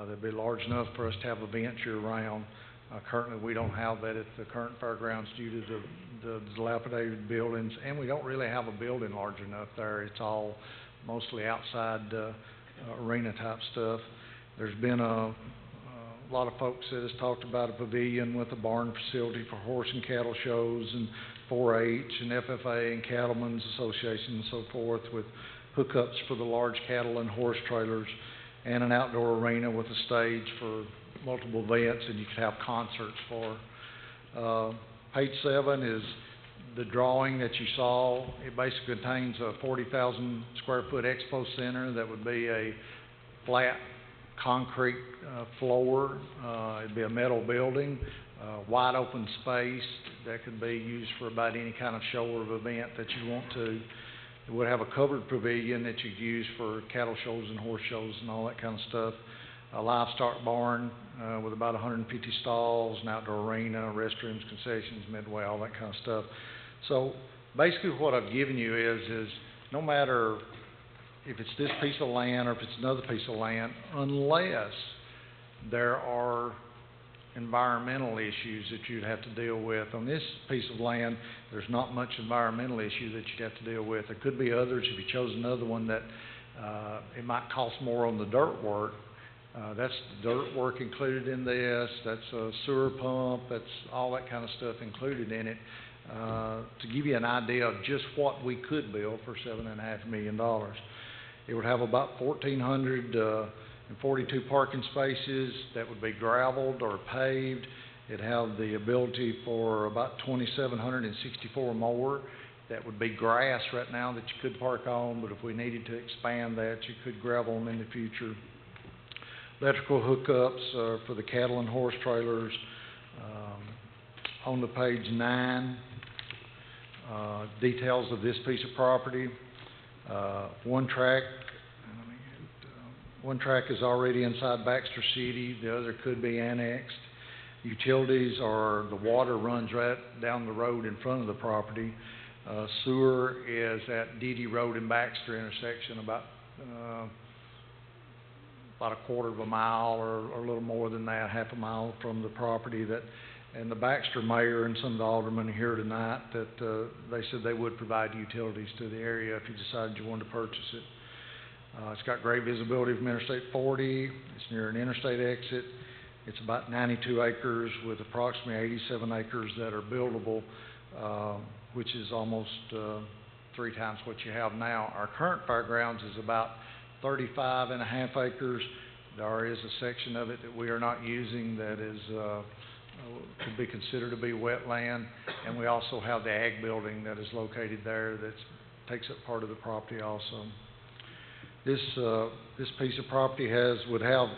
That'd be large enough for us to have events year-round. Currently, we don't have that at the current fairgrounds due to the dilapidated buildings, and we don't really have a building large enough there. It's all mostly outside arena-type stuff. There's been a lot of folks that has talked about a pavilion with a barn facility for horse and cattle shows, and 4-H and FFA and Cattlemen's Association and so forth, with hookups for the large cattle and horse trailers, and an outdoor arena with a stage for multiple events, and you could have concerts for. Page 7 is the drawing that you saw. It basically contains a 40,000 square foot expo center that would be a flat concrete floor. It'd be a metal building, wide open space that could be used for about any kind of show or event that you want to. It would have a covered pavilion that you'd use for cattle shows and horse shows and all that kind of stuff. A livestock barn with about 150 stalls, an outdoor arena, restrooms, concessions, midway, all that kind of stuff. So basically what I've given you is no matter if it's this piece of land or if it's another piece of land, unless there are environmental issues that you'd have to deal with. On this piece of land, there's not much environmental issue that you'd have to deal with. There could be others if you chose another one that it might cost more on the dirt work. That's the dirt work included in this. That's a sewer pump. That's all that kind of stuff included in it. To give you an idea of just what we could build for $7.5 million. It would have about 1,442 parking spaces that would be gravelled or paved. It'd have the ability for about 2,764 more that would be grass right now that you could park on, but if we needed to expand that, you could gravel them in the future. Electrical hookups for the cattle and horse trailers. On the page 9, details of this piece of property. One track is already inside Baxter City. The other could be annexed. Utilities are, the water runs right down the road in front of the property. Sewer is at Dede Road and Baxter intersection, about a quarter of a mile or a little more than that, half a mile from the property. And the Baxter mayor and some of the aldermen are here tonight that they said they would provide utilities to the area if you decided you wanted to purchase it. It's got great visibility from Interstate 40. It's near an interstate exit. It's about 92 acres with approximately 87 acres that are buildable, which is almost 3 times what you have now. Our current fairgrounds is about 35.5 acres. There is a section of it that we are not using that is could be considered to be wetland, and we also have the ag building that is located there that takes up part of the property also. This piece of property would have,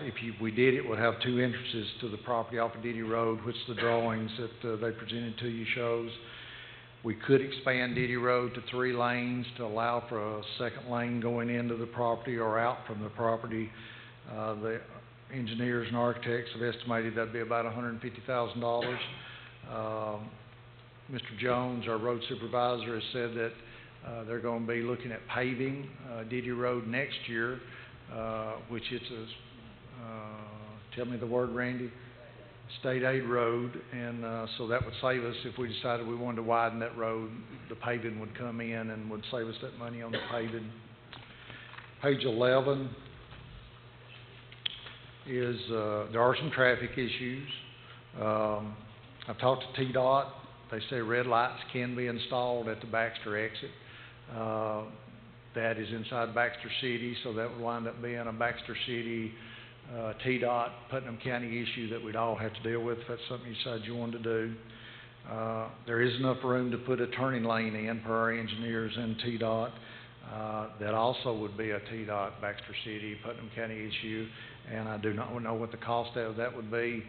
we did it, would have 2 entrances to the property off of Dede Road, which the drawings that they presented to you shows. We could expand Dede Road to 3 lanes to allow for a second lane going into the property or out from the property. The engineers and architects have estimated that'd be about $150,000. Mr. Jones, our road supervisor, has said that they're going to be looking at paving Diddy Road next year, which it's a, tell me the word, Randy? State aid road, and so that would save us if we decided we wanted to widen that road. The paving would come in and would save us that money on the paving. Page 11 is there are some traffic issues. I've talked to TDOT. They say red lights can be installed at the Baxter exit. That is inside Baxter City, so that would wind up being a Baxter City TDOT, Putnam County issue that we'd all have to deal with if that's something you decide you wanted to do. There is enough room to put a turning lane in per our engineers and TDOT. That also would be a TDOT, Baxter City, Putnam County issue, and I do not know what the cost of that would be.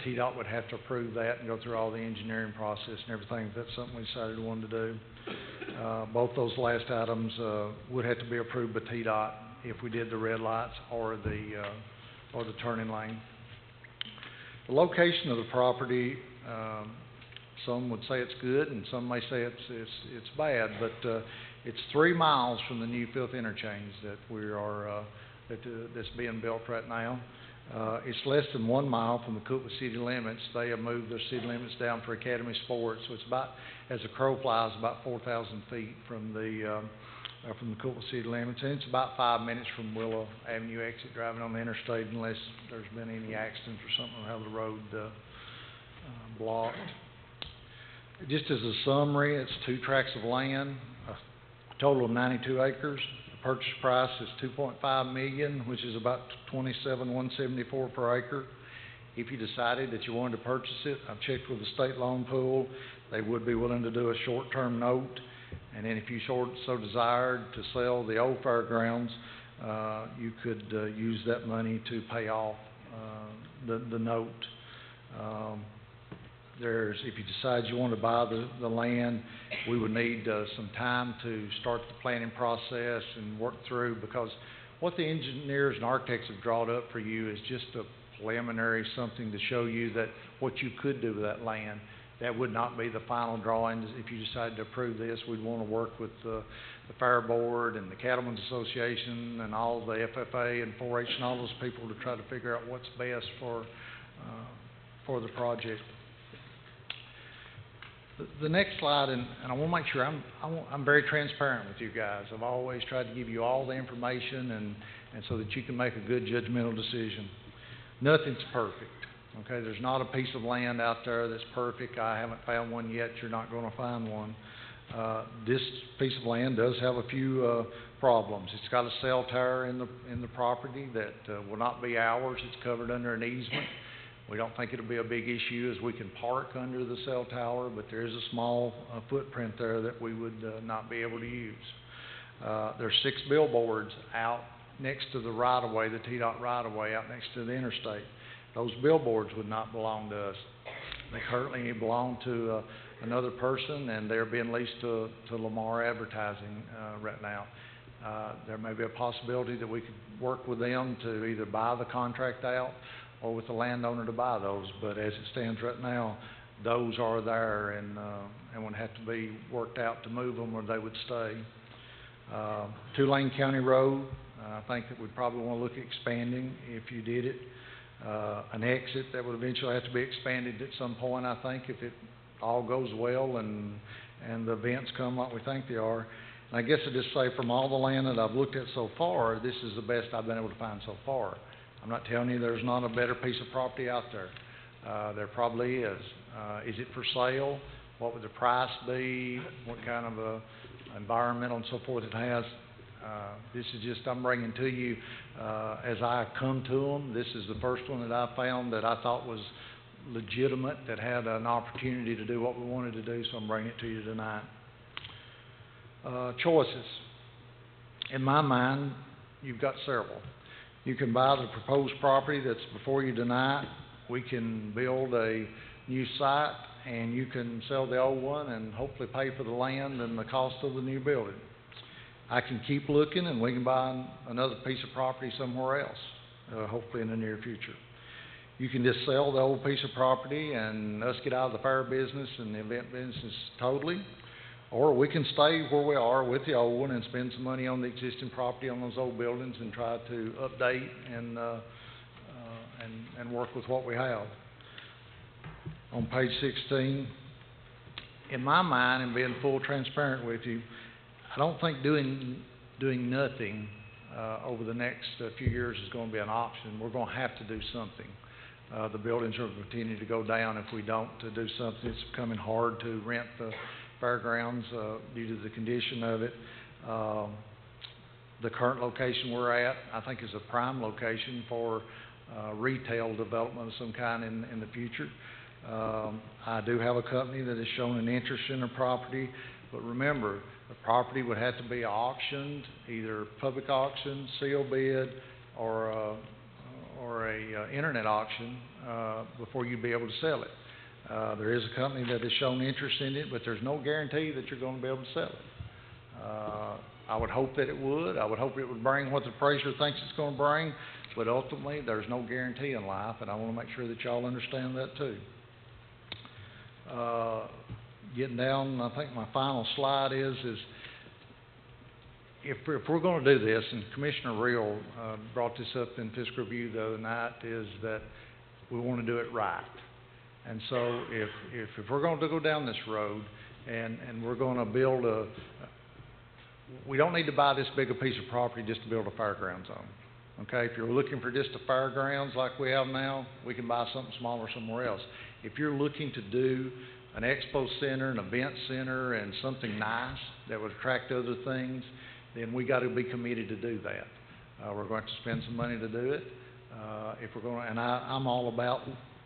TDOT would have to approve that and go through all the engineering process and everything if that's something we decided we wanted to do. Both those last items would have to be approved by TDOT if we did the red lights or the turning lane. The location of the property, some would say it's good and some may say it's bad, but it's 3 miles from the new Fifth Interchange that we are that's being built right now. It's less than 1 mile from the Cookwood city limits. They have moved their city limits down for Academy Sports, so it's about, as a crow flies, about 4,000 feet from the Cookwood city limits, and it's about 5 minutes from Willow Avenue exit driving on the interstate, unless there's been any accidents or something or have the road blocked. Just as a summary, it's 2 tracts of land, a total of 92 acres. The purchase price is $2.5 million, which is about $27,174 per acre. If you decided that you wanted to purchase it, I've checked with the state loan pool. They would be willing to do a short-term note. And then if you so desired to sell the old fairgrounds, you could use that money to pay off the note. If you decide you want to buy the land, we would need some time to start the planning process and work through, because what the engineers and architects have drawn up for you is just a preliminary, something to show you that what you could do with that land. That would not be the final drawings. If you decided to approve this, we'd want to work with the Fair Board and the Cattlemen's Association and all the FFA and 4-H and all those people to try to figure out what's best for the project. The next slide, and I want to make sure I'm very transparent with you guys. I've always tried to give you all the information and so that you can make a good judgmental decision. Nothing's perfect. Okay, there's not a piece of land out there that's perfect. I haven't found one yet. You're not going to find one. This piece of land does have a few problems. It's got a cell tower in the property that will not be ours. It's covered under an easement. We don't think it'll be a big issue as we can park under the cell tower, but there is a small footprint there that we would not be able to use. There's 6 billboards out next to the right-of-way, the TDOT right-of-way out next to the interstate. Those billboards would not belong to us. They currently belong to another person, and they're being leased to Lamar Advertising right now. There may be a possibility that we could work with them to either buy the contract out or with the landowner to buy those, but as it stands right now, those are there and would have to be worked out to move them, or they would stay. 2-lane county road, I think that we'd probably want to look at expanding if you did it. An exit that would eventually have to be expanded at some point, I think, if it all goes well and the events come like we think they are. And I guess I'd just say, from all the land that I've looked at so far, this is the best I've been able to find so far. I'm not telling you there's not a better piece of property out there. There probably is. Is it for sale? What would the price be? What kind of environmental and so forth it has? This is just, I'm bringing to you as I come to them. This is the first one that I found that I thought was legitimate, that had an opportunity to do what we wanted to do, so I'm bringing it to you tonight. Choices. In my mind, you've got several. You can buy the proposed property that's before you tonight. We can build a new site, and you can sell the old one and hopefully pay for the land and the cost of the new building. I can keep looking, and we can buy another piece of property somewhere else. hopefully in the near future. You can just sell the old piece of property and us get out of the fair business and the event business totally, or we can stay where we are with the old one and spend some money on the existing property on those old buildings and try to update and work with what we have. On page 16, in my mind, and being full transparent with you, I don't think doing nothing over the next few years is going to be an option. We're going to have to do something. The buildings are going to continue to go down if we don't do something. It's becoming hard to rent the fairgrounds due to the condition of it. The current location we're at, I think, is a prime location for retail development of some kind in the future. I do have a company that has shown an interest in the property, but remember, the property would have to be auctioned, either public auction, sealed bid, or a internet auction before you'd be able to sell it. There is a company that has shown interest in it, but there's no guarantee that you're going to be able to sell it. I would hope that it would. I would hope it would bring what the appraiser thinks it's going to bring, but ultimately there's no guarantee in life, and I want to make sure that y'all understand that too. Getting down, I think my final slide is if we're going to do this, and Commissioner Reel brought this up in fiscal review the other night, is that we want to do it right. And so if we're going to go down this road and we're going to build we don't need to buy this big a piece of property just to build a fairgrounds on. Okay, if you're looking for just a fairgrounds like we have now, we can buy something smaller somewhere else. If you're looking to do an expo center, an event center, and something nice that would attract other things, then we got to be committed to do that. We're going to spend some money to do it. If we're going to, and I'm all about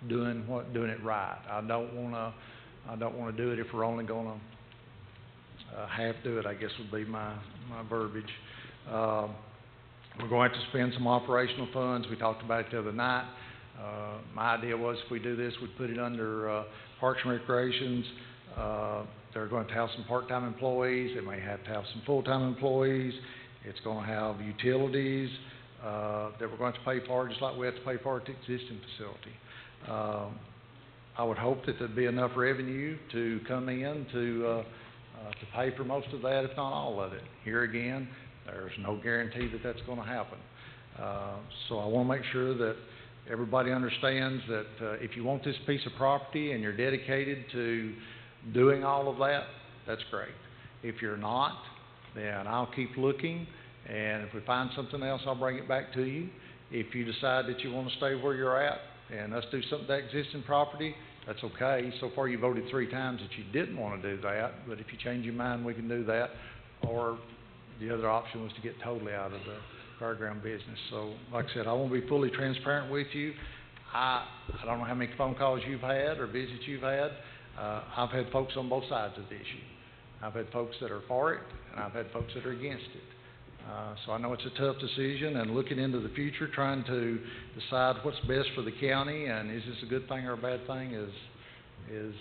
doing it right. I don't want to do it if we're only going to half do it, I guess would be my verbiage. We're going to have to spend some operational funds. We talked about it the other night. My idea was if we do this, we'd put it under Parks and Recreations. They're going to have some part-time employees. They may have to have some full-time employees. It's going to have utilities that we're going to pay for, just like we have to pay for at the existing facility. I would hope that there'd be enough revenue to come in to pay for most of that, if not all of it. Here again, there's no guarantee that that's going to happen. So I want to make sure that everybody understands that if you want this piece of property and you're dedicated to doing all of that, that's great. If you're not, then I'll keep looking, and if we find something else, I'll bring it back to you. If you decide that you want to stay where you're at and us do something to that existing property, that's okay. So far you voted 3 times that you didn't want to do that, but if you change your mind, we can do that. Or the other option was to get totally out of the fairground business. So, like I said, I want to be fully transparent with you. I don't know how many phone calls you've had or visits you've had. I've had folks on both sides of the issue. I've had folks that are for it, and I've had folks that are against it. So I know it's a tough decision, and looking into the future, trying to decide what's best for the county and is this a good thing or a bad thing is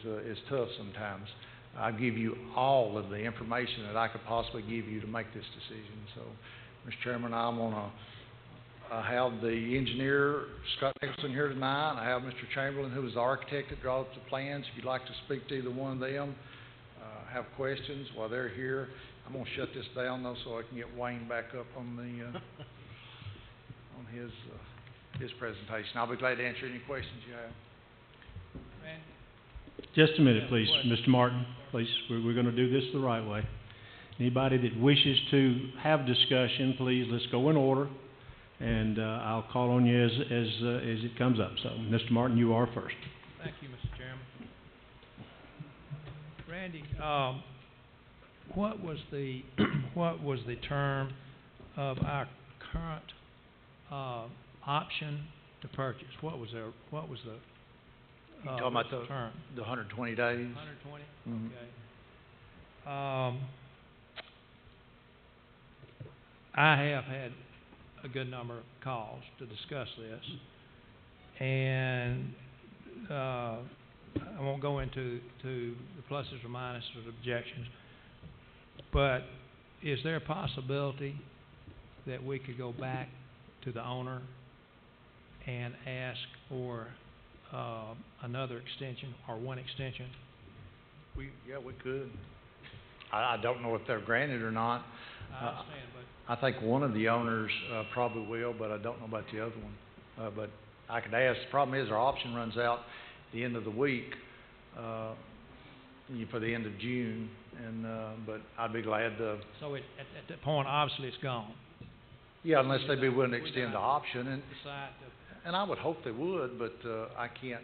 tough sometimes. I'll give you all of the information that I could possibly give you to make this decision. So, Mr. Chairman, I'm going to have the engineer, Scott Nicholson, here tonight. I have Mr. Chamberlain, who is the architect that draws up the plans. If you'd like to speak to either one of them, have questions while they're here. I'm going to shut this down, though, so I can get Wayne back up on the on his presentation. I'll be glad to answer any questions you have. Just a minute, please, Mr. Martin. Please, we're going to do this the right way. Anybody that wishes to have discussion, please, let's go in order, and I'll call on you as it comes up. So, Mr. Martin, you are first. Thank you, Mr. Chairman. Randy, what was the term of our current option to purchase? What was the You talking about term? The 120 days? 120? Mm-hmm. Okay. I have had a good number of calls to discuss this, and I won't go into the pluses or minuses or objections, but is there a possibility that we could go back to the owner and ask for another extension or one extension? We could. I don't know if they're granted or not. I understand, but I think one of the owners probably will, but I don't know about the other one. But I could ask. The problem is our option runs out the end of the week for the end of June, and but I'd be glad to. So at that point, obviously, it's gone. Yeah, unless they'd be willing to extend the option, Decide to, and I would hope they would, but I can't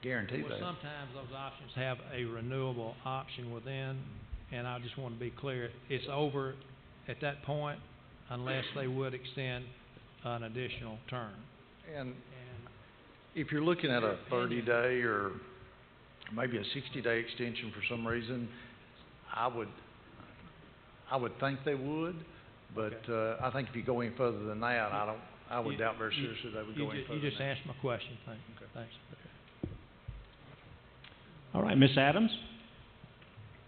guarantee well, that. sometimes those options have a renewable option within, and I just want to be clear, it's over at that point unless they would extend an additional term. And if you're looking at a 30-day or maybe a 60-day extension for some reason, I would think they would, but I think if you go any further than that, I would doubt very seriously they would go any further. You just than that. asked my question. Thank you. Okay. Thanks. All right, Miss Adams?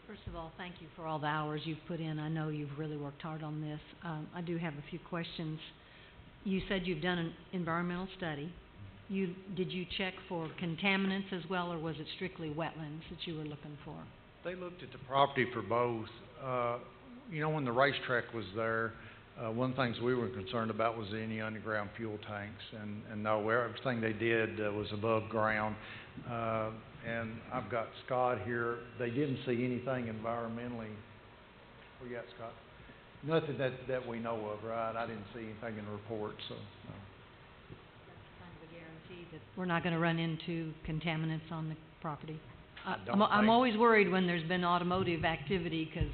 First of all, thank you for all the hours you've put in. I know you've really worked hard on this. I do have a few questions. You said you've done an environmental study. Did you check for contaminants as well, or was it strictly wetlands that you were looking for? They looked at the property for both. When the racetrack was there, one of the things we were concerned about was any underground fuel tanks, and no, everything they did was above ground. And I've got Scott here. They didn't see anything environmentally. What you got, Scott? Nothing that we know of, right? I didn't see anything in the report, so no. That's kind of a guarantee that we're not going to run into contaminants on the property. I'm always worried when there's been automotive activity, because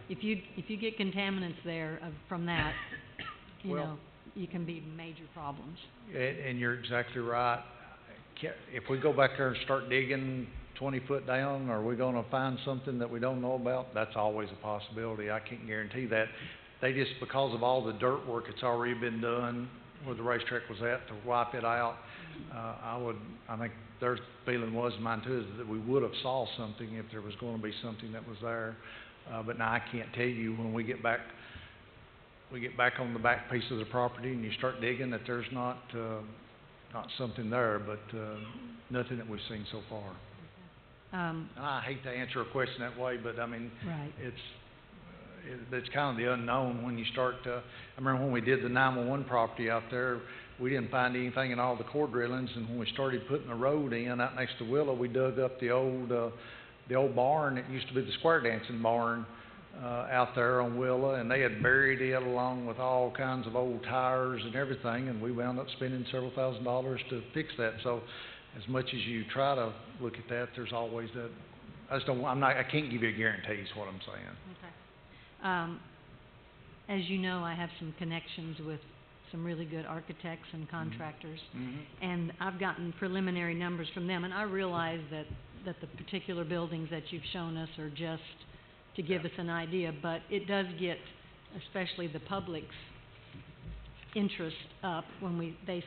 if you get contaminants there from that, you can be major problems. And you're exactly right. If we go back there and start digging 20 foot down, are we going to find something that we don't know about? That's always a possibility. I can't guarantee that. They just, because of all the dirt work that's already been done where the racetrack was at to wipe it out, I think their feeling was, mine too, is that we would have saw something if there was going to be something that was there. But now I can't tell you when we get back on the back piece of the property and you start digging that there's not something there, but nothing that we've seen so far. And I hate to answer a question that way, but I mean, it's kind of the unknown when you start. I remember when we did the 911 property out there, we didn't find anything in all the core drillings, and when we started putting the road in out next to Willow, we dug up the old barn. It used to be the square dancing barn out there on Willow, and they had buried it along with all kinds of old tires and everything, and we wound up spending several $1,000s to fix that. So as much as you try to look at that, there's always that. I can't give you a guarantee is what I'm saying. Okay. As you know, I have some connections with some really good architects and contractors, and I've gotten preliminary numbers from them, and I realize that the particular buildings that you've shown us are just to give us an idea, but it does get, especially the public's interest up when they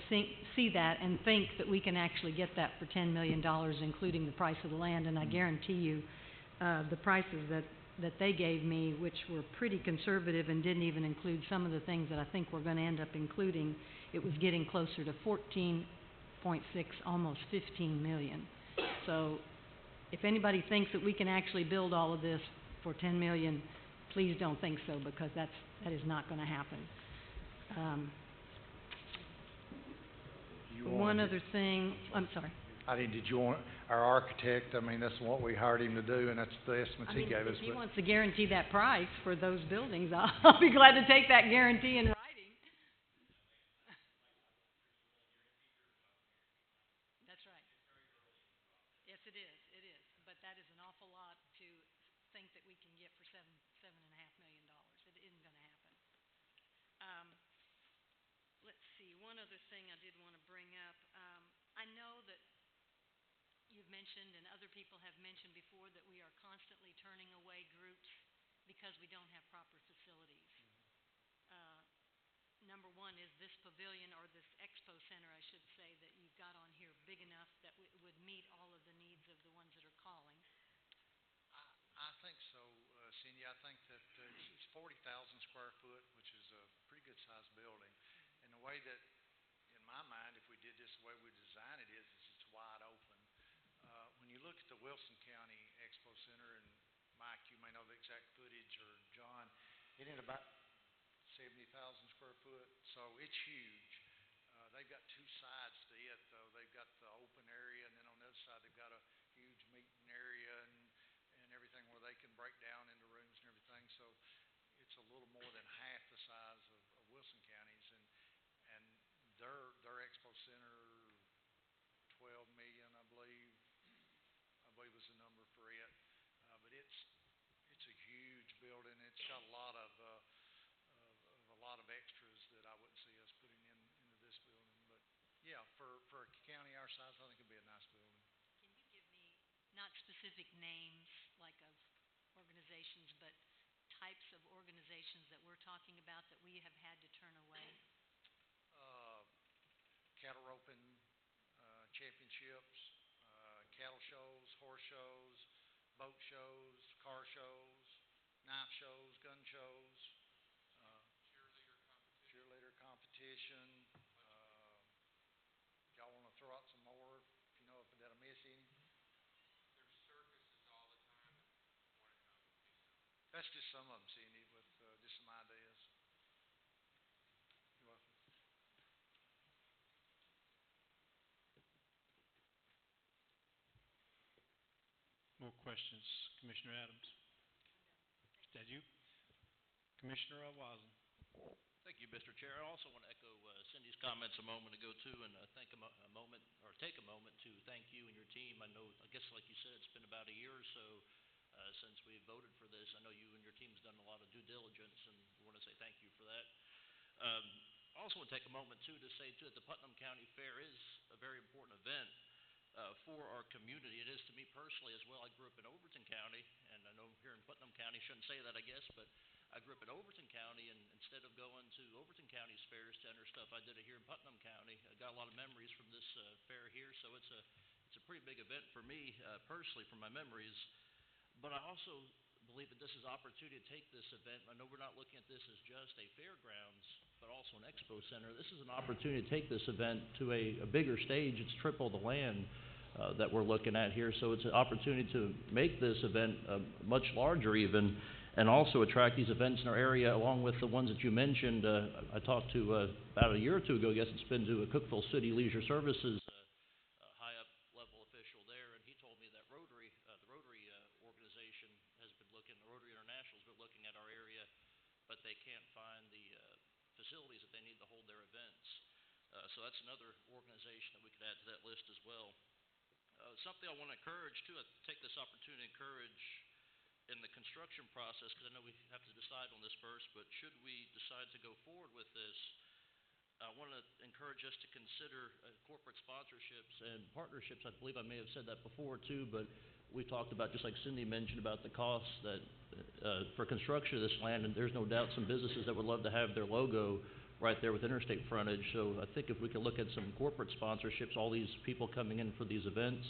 see that and think that we can actually get that for $10 million, including the price of the land. And I guarantee you, the prices that they gave me, which were pretty conservative and didn't even include some of the things that I think we're going to end up including, it was getting closer to 14.6, almost 15 million. So if anybody thinks that we can actually build all of this for 10 million, please don't think so, because that is not going to happen. One other thing, I'm sorry. Did you want our architect? I mean, that's what we hired him to do, and that's the estimates he gave us. If he wants to guarantee that price for those buildings, I'll be glad to take that guarantee in writing. That's right. Yes, it is. It is. But that is an awful lot to think that we can get for $7.5 million. It isn't going to happen. Let's see. One other thing I did want to bring up. I know that you've mentioned, and other people have mentioned before, that we are constantly turning away groups because we don't have proper facilities. Number one, is this pavilion, or this expo center, I should say, that you've got on here big enough that it would meet all of the needs of the ones that are calling? I think so, Cindy. I think that it's 40,000 square foot, which is a pretty good sized building. And the way that, in my mind, if we did just the way we design it is it's wide open. When you look at the Wilson County Expo Center, and Mike, you may know the exact footage, or John, it is about 70,000 square foot, so it's huge. They've got two sides to it, though. They've got the open area, and then on the other side, they've got a huge meeting area and everything where they can break down into rooms and everything. So it's a little more than half the size of Wilson County's, and their expo center, 12 million, I believe was the number for it. But it's a huge building. It's got a lot of extras that I wouldn't see us putting into this building. But yeah, for a county our size, I think it'd be a nice building. Can you give me, not specific names like of organizations, but types of organizations that we're talking about that we have had to turn away? Cattle roping championships, cattle shows, horse shows, boat shows, car shows, knife shows, gun shows, cheerleader competition. Y'all want to throw out some more? If you know if that I'm missing. There's circuses all the time. That's just some of them, Cindy, with just some ideas. You're welcome. More questions, Commissioner Adams? Is that you? Commissioner Wasson. Thank you, Mr. Chair. I also want to echo Cindy's comments a moment ago too, and take a moment to thank you and your team. I guess like you said, it's been about a year or so since we voted for this. I know you and your team's done a lot of due diligence, and we want to say thank you for that. I also want to take a moment too to say too that the Putnam County Fair is a very important event for our community. It is to me personally as well. I grew up in Overton County, and I know here in Putnam County, shouldn't say that I guess, but I grew up in Overton County, and instead of going to Overton County's fairs to enter stuff, I did it here in Putnam County. I got a lot of memories from this fair here, so it's a pretty big event for me personally, from my memories. But I also believe that this is an opportunity to take this event. I know we're not looking at this as just a fairgrounds, but also an expo center. This is an opportunity to take this event to a bigger stage. It's triple the land that we're looking at here, so it's an opportunity to make this event much larger even, and also attract these events in our area along with the ones that you mentioned. I talked to about a year or two ago, I guess it's been, to a Cookeville City Leisure Services high up level official there, and he told me that Rotary, the Rotary organization has been looking, the Rotary International has been looking at our area, but they can't find the facilities that they need to hold their events. So that's another organization that we could add to that list as well. Something I want to encourage too, I take this opportunity to encourage in the construction process, because I know we have to decide on this first, but should we decide to go forward with this, I want to encourage us to consider corporate sponsorships and partnerships. I believe I may have said that before too, but we talked about, just like Cindy mentioned, about the costs that for construction of this land, and there's no doubt some businesses that would love to have their logo right there with interstate frontage. So I think if we could look at some corporate sponsorships, all these people coming in for these events,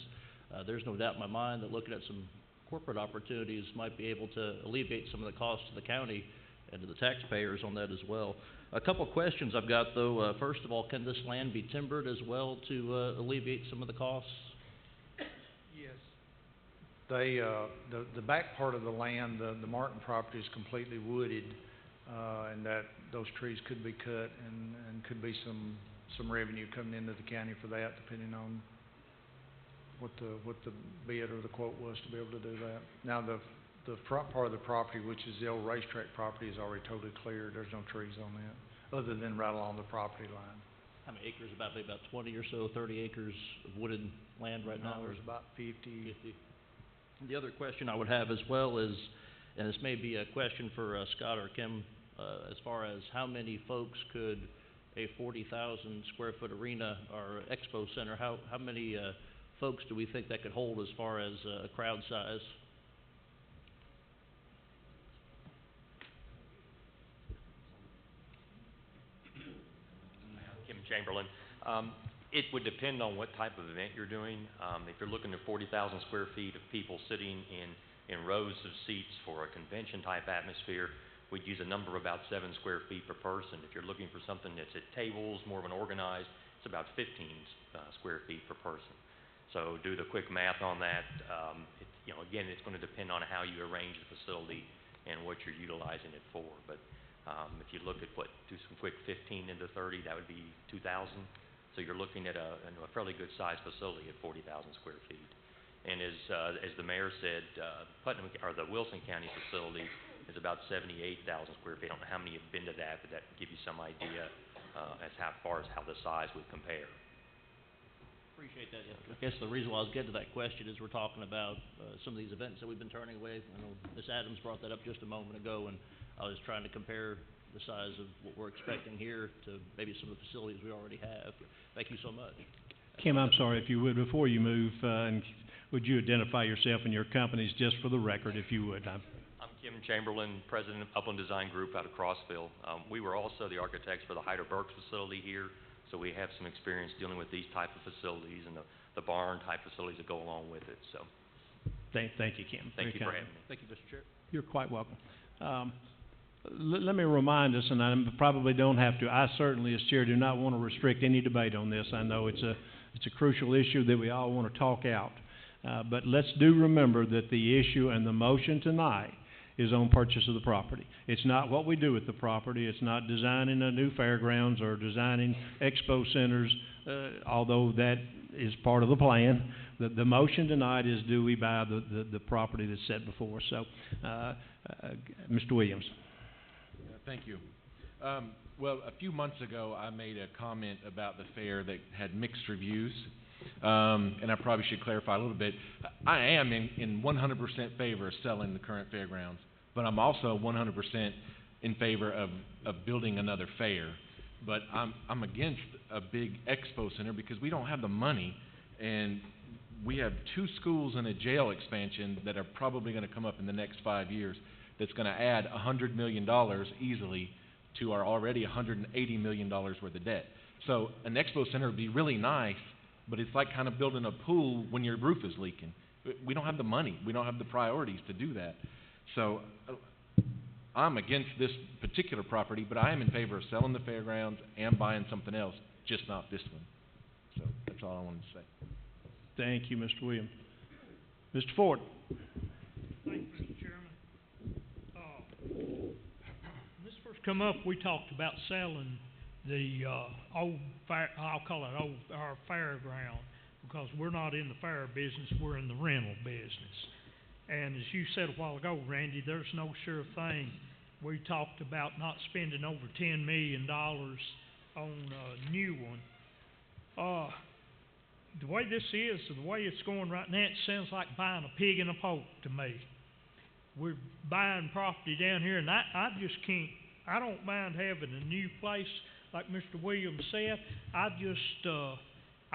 there's no doubt in my mind that looking at some corporate opportunities might be able to alleviate some of the costs to the county and to the taxpayers on that as well. A couple of questions I've got though. First of all, can this land be timbered as well to alleviate some of the costs? Yes. The back part of the land, the Martin property, is completely wooded, and that those trees could be cut, and could be some revenue coming into the county for that, depending on what the bid or the quote was to be able to do that. Now the front part of the property, which is the old racetrack property, is already totally cleared. There's no trees on that, other than right along the property line. How many acres? Maybe about 20 or so, 30 acres of wooded land right now? There's about 50. The other question I would have as well is, and this may be a question for Scott or Kim, as far as how many folks could a 40,000 square foot arena or expo center, how many folks do we think that could hold as far as crowd size? Kim Chamberlain. It would depend on what type of event you're doing. If you're looking at 40,000 square feet of people sitting in rows of seats for a convention type atmosphere, we'd use a number of about 7 square feet per person. If you're looking for something that's at tables, more of an organized it's about 15 square feet per person. So do the quick math on that. Again, it's going to depend on how you arrange the facility and what you're utilizing it for. But if you look at do some quick 15 into 30, that would be 2,000. So you're looking at a fairly good sized facility at 40,000 square feet. And as the mayor said, Putnam or the Wilson County facility is about 78,000 square feet. I don't know how many have been to that, but that can give you some idea as far as how the size would compare. Appreciate that. I guess the reason why I was getting to that question is we're talking about some of these events that we've been turning away. I know Ms. Adams brought that up just a moment ago, and I was trying to compare the size of what we're expecting here to maybe some of the facilities we already have. Thank you so much. Kim, I'm sorry, if you would, before you move, would you identify yourself and your companies just for the record, if you would? I'm Kim Chamberlain, president of Upland Design Group out of Crossville. We were also the architects for the Hyder Burks facility here. So we have some experience dealing with these type of facilities and the barn type facilities that go along with it. So, thank you, Kim. Thank you for having me. Thank you, Mr. Chair. You're quite welcome. Let me remind us, and I probably don't have to. I certainly, as chair, do not want to restrict any debate on this. I know it's a crucial issue that we all want to talk out. But let's do remember that the issue and the motion tonight is on purchase of the property. It's not what we do with the property. It's not designing a new fairgrounds or designing expo centers, although that is part of the plan. The motion tonight is, do we buy the property that's set before us? So, Mr. Williams. Thank you. Well, a few months ago, I made a comment about the fair that had mixed reviews. And I probably should clarify a little bit. I am in 100% favor of selling the current fairgrounds, but I'm also 100% in favor of building another fair. But I'm against a big expo center because we don't have the money, and we have 2 schools and a jail expansion that are probably going to come up in the next 5 years that's going to add $100 million easily to our already $180 million worth of debt. So an expo center would be really nice, but it's like kind of building a pool when your roof is leaking. We don't have the money. We don't have the priorities to do that. So I'm against this particular property, but I am in favor of selling the fairgrounds and buying something else, just not this one. So that's all I wanted to say. Thank you, Mr. Williams. Mr. Ford. Thank you, Mr. Chairman. When this first come up, we talked about selling the I'll call it our fairground, because we're not in the fair business, we're in the rental business. And as you said a while ago, Randy, there's no sure thing. We talked about not spending over $10 million on a new one. The way this is, the way it's going right now, it sounds like buying a pig in a poke to me. We're buying property down here, and I just can't. I don't mind having a new place, like Mr. Williams said. I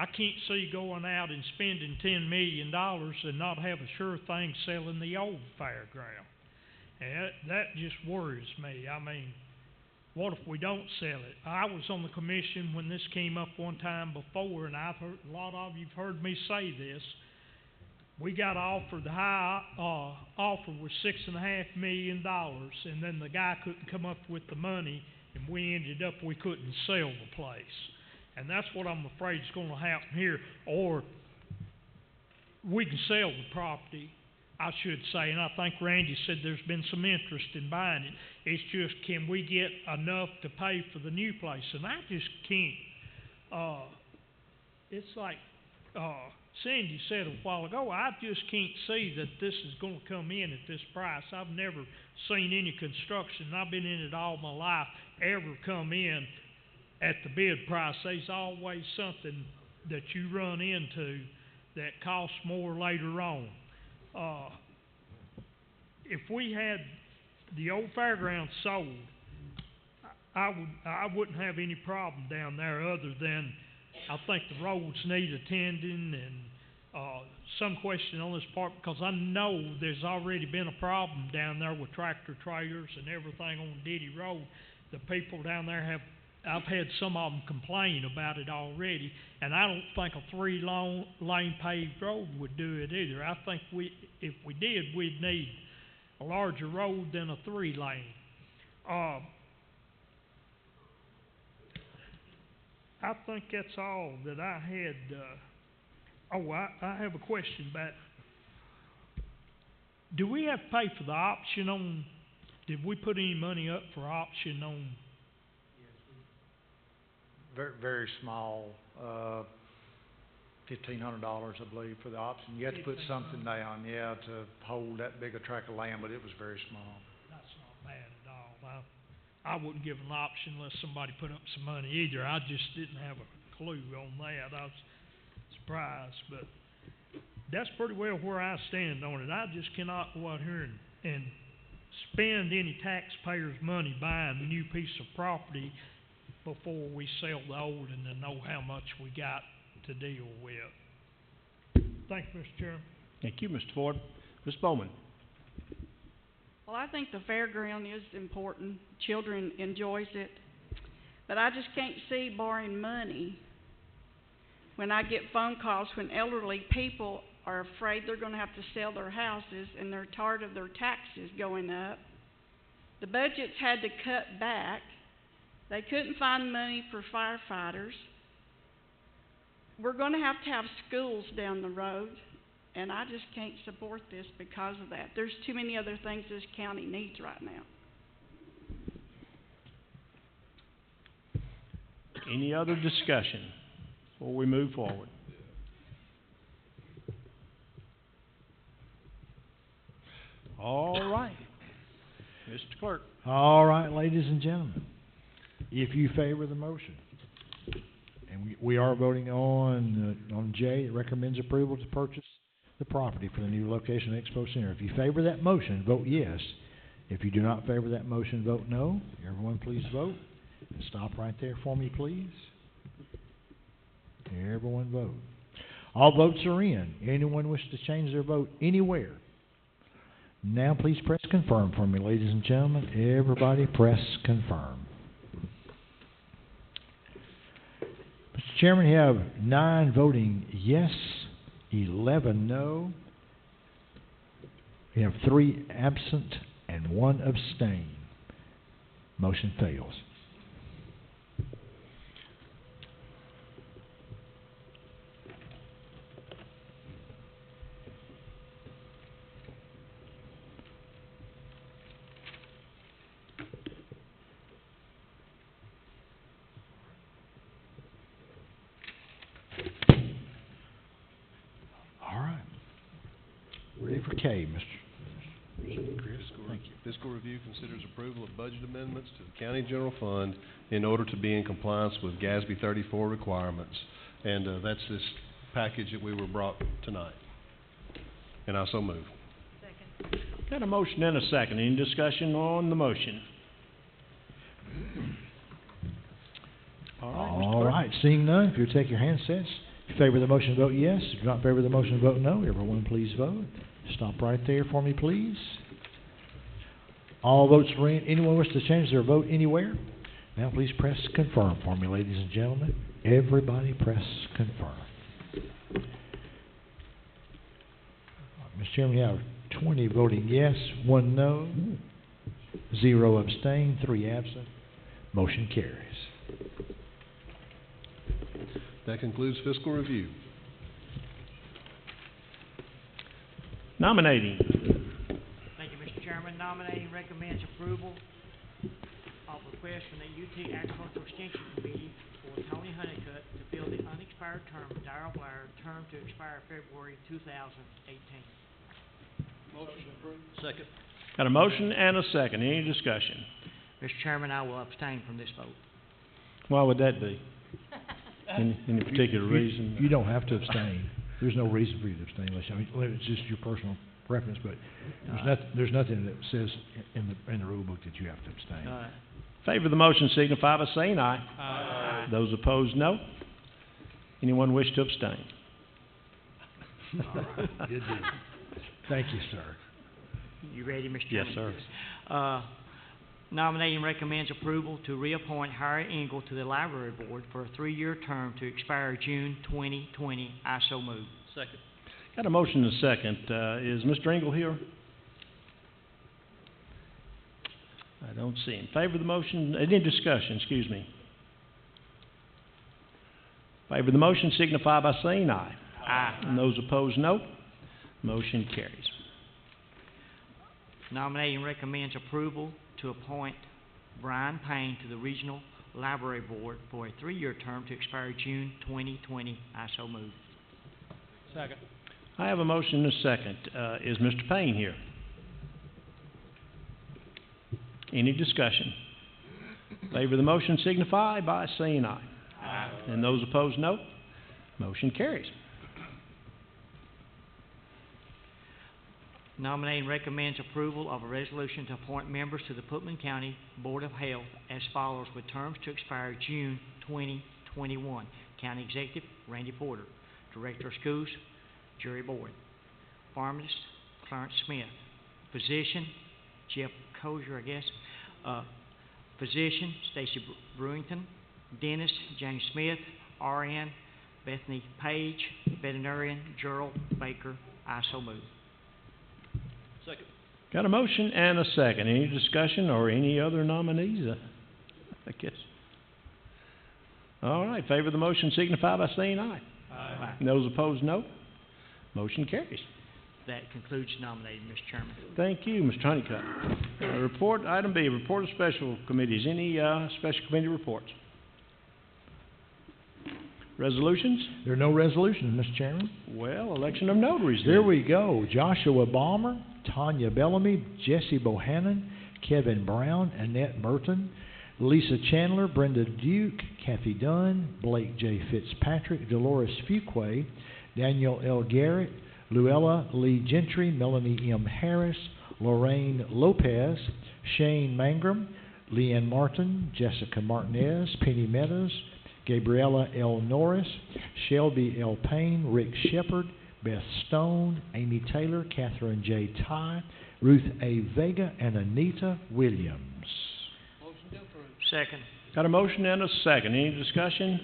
can't see going out and spending $10 million and not have a sure thing selling the old fairground. And that just worries me. I mean, what if we don't sell it? I was on the commission when this came up one time before, and I've heard a lot of you've heard me say this. We got offered, the high offer was $6.5 million, and then the guy couldn't come up with the money, and we ended up we couldn't sell the place. And that's what I'm afraid is going to happen here. Or we can sell the property, I should say, and I think Randy said there's been some interest in buying it. It's just, can we get enough to pay for the new place? And I just can't. It's like Cindy said a while ago, I just can't see that this is going to come in at this price. I've never seen any construction, and I've been in it all my life, ever come in at the bid price. There's always something that you run into that costs more later on. If we had the old fairground sold, I wouldn't have any problem down there, other than I think the roads need attending, and some question on this part, because I know there's already been a problem down there with tractor trailers and everything on Diddy Road. The people down there I've had some of them complain about it already, and I don't think a 3-lane paved road would do it either. I think if we did, we'd need a larger road than a 3-lane. I think that's all that I had. I have a question back. Do we have to pay for the option on, did we put any money up for option on? Very, very small, $1,500, I believe, for the option. You have to put something down, yeah, to hold that big a tract of land, but it was very small. That's not bad at all. I wouldn't give an option unless somebody put up some money either. I just didn't have a clue on that. I was surprised, but that's pretty well where I stand on it. I just cannot go out here and spend any taxpayers' money buying a new piece of property before we sell the old and to know how much we got to deal with. Thank you, Mr. Chairman. Thank you, Mr. Ford. Ms. Bowman. Well, I think the fairground is important. Children enjoys it. But I just can't see borrowing money when I get phone calls when elderly people are afraid they're going to have to sell their houses and they're tired of their taxes going up. The budgets had to cut back. They couldn't find money for firefighters. We're going to have schools down the road, and I just can't support this because of that. There's too many other things this county needs right now. Any other discussion before we move forward? All right. Mr. Clerk. All right, ladies and gentlemen, if you favor the motion, and we are voting on J, it recommends approval to purchase the property for the new location of Expo Center. If you favor that motion, vote yes. If you do not favor that motion, vote no. Everyone please vote. And stop right there for me, please. Everyone vote. All votes are in. Anyone wish to change their vote anywhere? Now please press confirm for me, ladies and gentlemen. Everybody press confirm. Mr. Chairman, you have 9 voting yes, 11 no. We have 3 absent and 1 abstain. Motion fails. Ready for K, Mr. Chris. Thank you. Fiscal Review considers approval of budget amendments to the County General Fund in order to be in compliance with GASB 34 requirements. And that's this package that we were brought tonight. And I so move. Second. Got a motion and a second. Any discussion on the motion? All right. Seeing none, if you'll take your handsets. If you favor the motion, vote yes. If you do not favor the motion, vote no. Everyone please vote. Stop right there for me, please. All votes are in. Anyone wish to change their vote anywhere? Now please press confirm for me, ladies and gentlemen. Everybody press confirm. Mr. Chairman, you have 20 voting yes, 1 no, 0 abstain, 3 absent. Motion carries. That concludes Fiscal Review. Nominating. Thank you, Mr. Chairman. Nominating recommends approval of request from the UT Agricultural Extension Committee for Tony Honeycutt to fill the unexpired term of Darrell Blair, term to expire February 2018. Motion approved. Second. Got a motion and a second. Any discussion? Mr. Chairman, I will abstain from this vote. Why would that be? Any particular reason? You don't have to abstain. There's no reason for you to abstain unless, it's just your personal preference, but there's nothing that says in the rule book that you have to abstain. All right. Favor the motion signify by saying aye. Aye. Those opposed, no. Anyone wish to abstain? All right. Good deal. Thank you, sir. You ready, Mr. Yes, Chairman? sir. Nominating recommends approval to reappoint Harry Engel to the Library Board for a 3-year term to expire June 2020. I so move. Second. Got a motion and a second. Is Mr. Engel here? I don't see him. Favor the motion? Any discussion? Excuse me. Favor the motion signify by saying aye. Aye. And those opposed, no. Motion carries. Nominating recommends approval to appoint Brian Payne to the Regional Library Board for a 3-year term to expire June 2020. I so move. Second. I have a motion and a second. Is Mr. Payne here? Any discussion? Favor the motion signify by saying aye. Aye. And those opposed, no. Motion carries. Nominating recommends approval of a resolution to appoint members to the Putnam County Board of Health as follows, with terms to expire June 2021. County Executive, Randy Porter. Director of Schools, Jerry Boyd. Pharmacist, Clarence Smith. Physician, Jeff Kozier, I guess. Physician, Stacy Brewington. Dentist, James Smith. RN, Bethany Page. Veterinarian, Gerald Baker. I so move. Second. Got a motion and a second. Any discussion or any other nominees? I guess. All right. Favor the motion signify by saying aye. Aye. And those opposed, no. Motion carries. That concludes nominating, Mr. Chairman. Thank you, Mr. Honeycutt. Report, item B, report of special committees. Any special committee reports? Resolutions? There are no resolutions, Mr. Chairman. Well, election of notaries then. There we go. Joshua Balmer, Tanya Bellamy, Jesse Bohannon, Kevin Brown, Annette Burton, Lisa Chandler, Brenda Duke, Kathy Dunn, Blake J. Fitzpatrick, Dolores Fuquay, Daniel L. Garrett, Luella Lee Gentry, Melanie M. Harris, Lorraine Lopez, Shane Mangrum, Leanne Martin, Jessica Martinez, Penny Meadows, Gabriella L. Norris, Shelby L. Payne, Rick Shepard, Beth Stone, Amy Taylor, Catherine J. Ty, Ruth A. Vega, and Anita Williams. Motion to approve. Second. Got a motion and a second. Any discussion?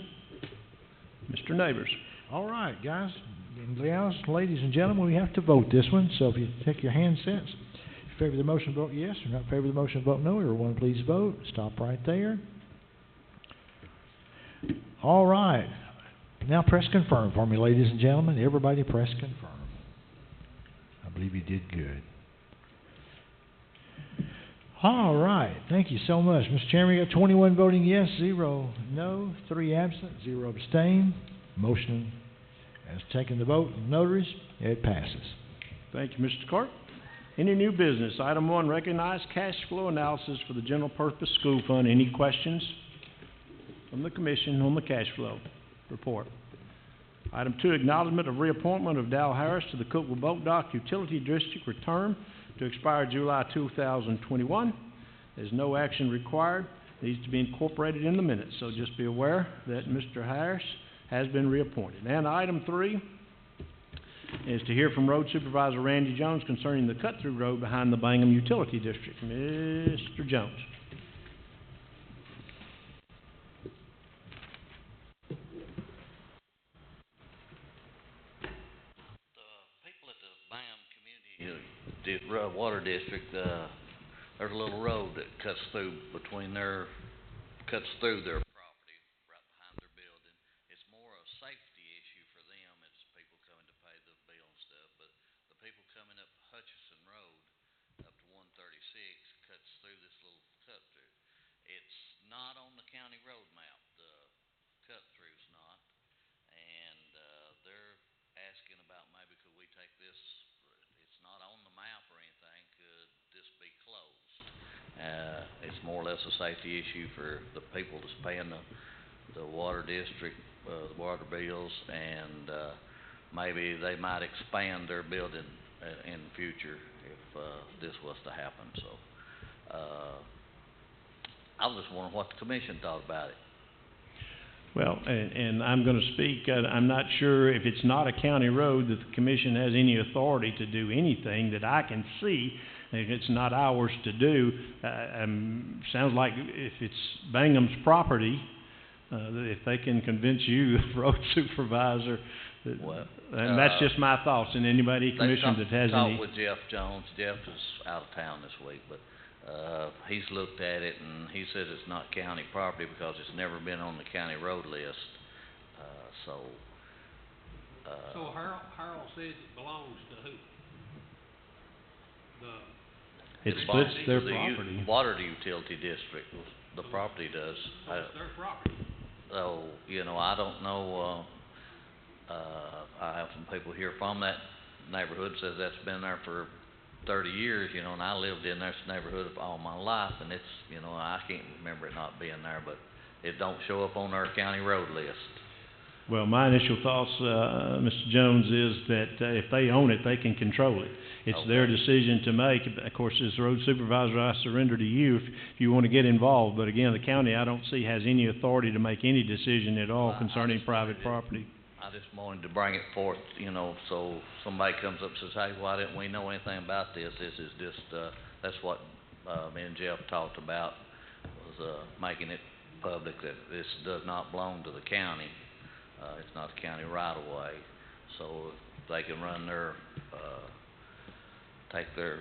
Mr. Neighbors. All right, guys and gals, ladies and gentlemen, we have to vote this one. So if you take your handsets, if you favor the motion, vote yes. If you're not in favor of the motion, vote no. Everyone, please vote. Stop right there. All right. Now press confirm for me, ladies and gentlemen. Everybody press confirm. I believe you did good. All right. Thank you so much. Mr. Chairman, we got 21 voting yes, 0 no, 3 absent, 0 abstain. Motion has taken the vote. Notaries, it passes. Thank you, Mr. Clerk. Any new business? Item 1, recognize cash flow analysis for the general purpose school fund. Any questions from the commission on the cash flow report? Item 2, acknowledgement of reappointment of Dow Harris to the Cookville Boat Dock Utility District, return to expire July 2021. There's no action required. Needs to be incorporated in the minutes. So just be aware that Mr. Harris has been reappointed. And item 3 is to hear from Road Supervisor Randy Jones concerning the cut-through road behind the Bangham Utility District. Mr. Jones. Water district, there's a little road that cuts through their property right behind their building. It's more a safety issue for them as people coming to pay the bill and stuff, but the people coming up Hutchison Road up to 136 cuts through this little cut through. It's not on the county road map, the cut through's not, and they're asking about maybe could we take this. It's not on the map or anything. Could this be closed? It's more or less a safety issue for the people that's paying the water district, the water bills, and maybe they might expand their building in the future if this was to happen. So I was just wondering what the commission thought about it. Well, and I'm going to speak, I'm not sure if it's not a county road that the commission has any authority to do anything that I can see. If it's not ours to do, sounds like if it's Bangham's property, if they can convince you, road supervisor, and that's just my thoughts, and anybody commissioned that has any. I talked with Jeff Jones. Jeff is out of town this week, but he's looked at it, and he says it's not county property because it's never been on the county road list. So Harold says it belongs to who? It splits their the property. water utility district, the property does. So it's their property. So, you know, I don't know, I have some people here from that neighborhood says that's been there for 30 years, you know, and I lived in this neighborhood all my life, and it's, you know, I can't remember it not being there, but it don't show up on our county road list. Well, my initial thoughts, Mr. Jones, is that if they own it, they can control it. It's their decision to make. Of course, as road supervisor, I surrender to you if you want to get involved. But again, the county, I don't see, has any authority to make any decision at all concerning private property. I just wanted to bring it forth, you know, so somebody comes up and says, hey, why didn't we know anything about this? This is just, that's what me and Jeff talked about, was making it public that this does not belong to the county. It's not the county right of way. So if they can run their, take their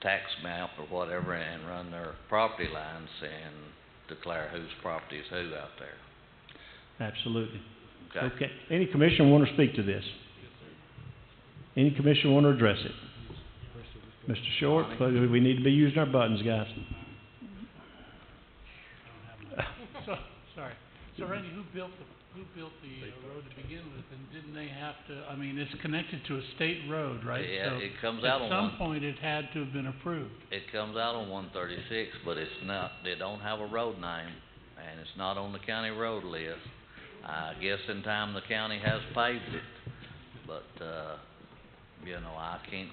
tax map or whatever and run their property lines and declare whose property is who out there. Absolutely. Okay. Okay. Any commissioner want to speak to this? Any commissioner want to address it? Mr. Short, we need to be using our buttons, guys. Sorry. So Randy, who built the road to begin with, and didn't they have to, I mean, it's connected to a state road, right? Yeah, So it comes out on at some point it had to have been approved. It comes out on 136, but it's not, they don't have a road name, and it's not on the county road list. I guess in time the county has paved it, but, you know, I can't,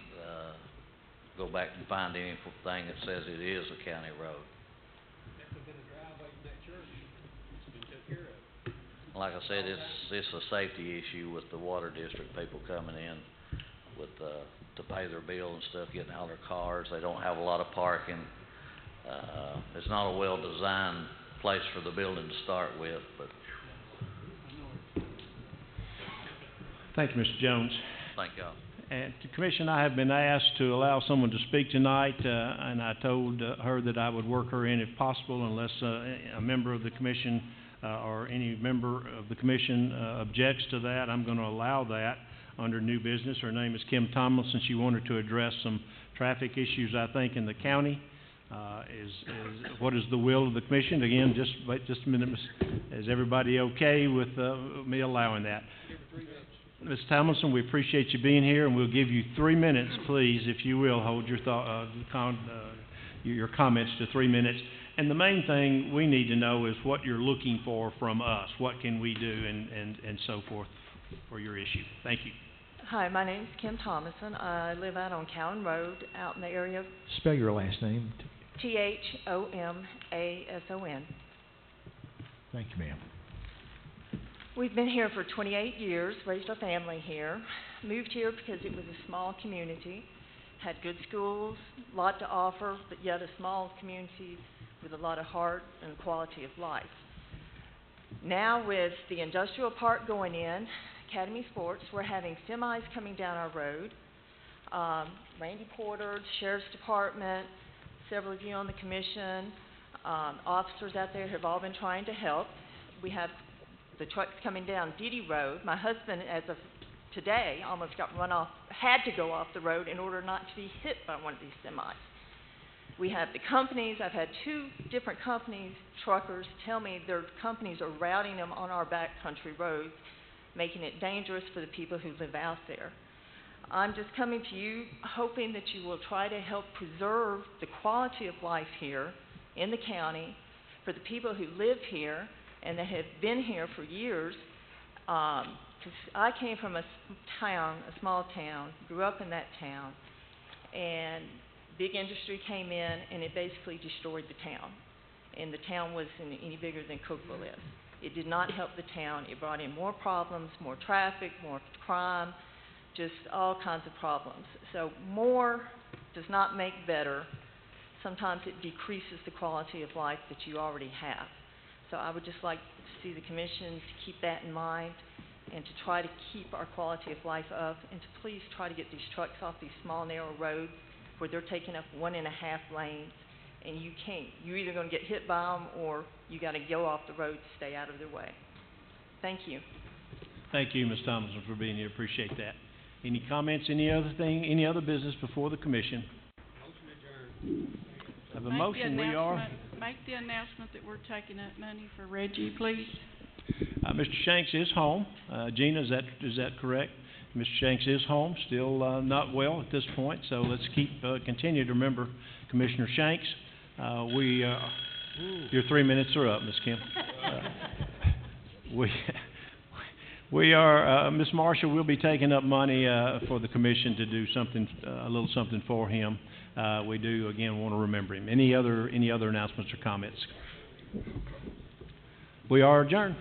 go back and find anything that says it is a county road. Like I said, it's a safety issue with the water district, people coming in with, to pay their bill and stuff, getting out of their cars. They don't have a lot of parking. It's not a well-designed place for the building to start with, but. Thank you, Mr. Jones. Thank y'all. And to Commission, I have been asked to allow someone to speak tonight, and I told her that I would work her in if possible, unless a member of the Commission or any member of the Commission objects to that. I'm going to allow that under new business. Her name is Kim Tomlinson. She wanted to address some traffic issues, I think, in the county. What is the will of the Commission? Again, wait just a minute. Is everybody okay with me allowing that? Ms. Tomlinson, we appreciate you being here, and we'll give you 3 minutes, please, if you will. Hold your your comments to 3 minutes. And the main thing we need to know is what you're looking for from us. What can we do and so forth for your issue. Thank you. Hi, my name's Kim Thomason. I live out on Cowan Road out in the area. Spell your last name. Thomason. Thank you, ma'am. We've been here for 28 years, raised our family here. Moved here because it was a small community, had good schools, a lot to offer, but yet a small community with a lot of heart and quality of life. Now with the industrial park going in, Academy Sports, we're having semis coming down our road. Randy Porter, the Sheriff's Department, several of you on the Commission, officers out there have all been trying to help. We have the trucks coming down Didi Road. My husband, as of today, almost got run off, had to go off the road in order not to be hit by one of these semis. We have the companies. I've had 2 different companies, truckers, tell me their companies are routing them on our backcountry roads, making it dangerous for the people who live out there. I'm just coming to you hoping that you will try to help preserve the quality of life here in the county for the people who live here and that have been here for years. 'Cause I came from a small town, grew up in that town, and big industry came in and it basically destroyed the town. And the town wasn't any bigger than Cookville is. It did not help the town. It brought in more problems, more traffic, more crime, just all kinds of problems. So more does not make better. Sometimes it decreases the quality of life that you already have. So I would just like to see the Commission to keep that in mind and to try to keep our quality of life up and to please try to get these trucks off these small, narrow roads where they're taking up 1.5 lanes and you can't. You're either going to get hit by them or you got to go off the road to stay out of their way. Thank you. Thank you, Ms. Thompson, for being here. Appreciate that. Any comments, any other business before the commission? Have a motion, we are. Make the announcement that we're taking up money for Reggie, please. Mr. Shanks is home. Gina, is that correct? Mr. Shanks is home, still not well at this point, so let's continue to remember Commissioner Shanks. Your 3 minutes are up, Ms. Kim. We are, Ms. Marshall will be taking up money for the commission to do something, a little something for him. We do, again, want to remember him. Any other announcements or comments? We are adjourned.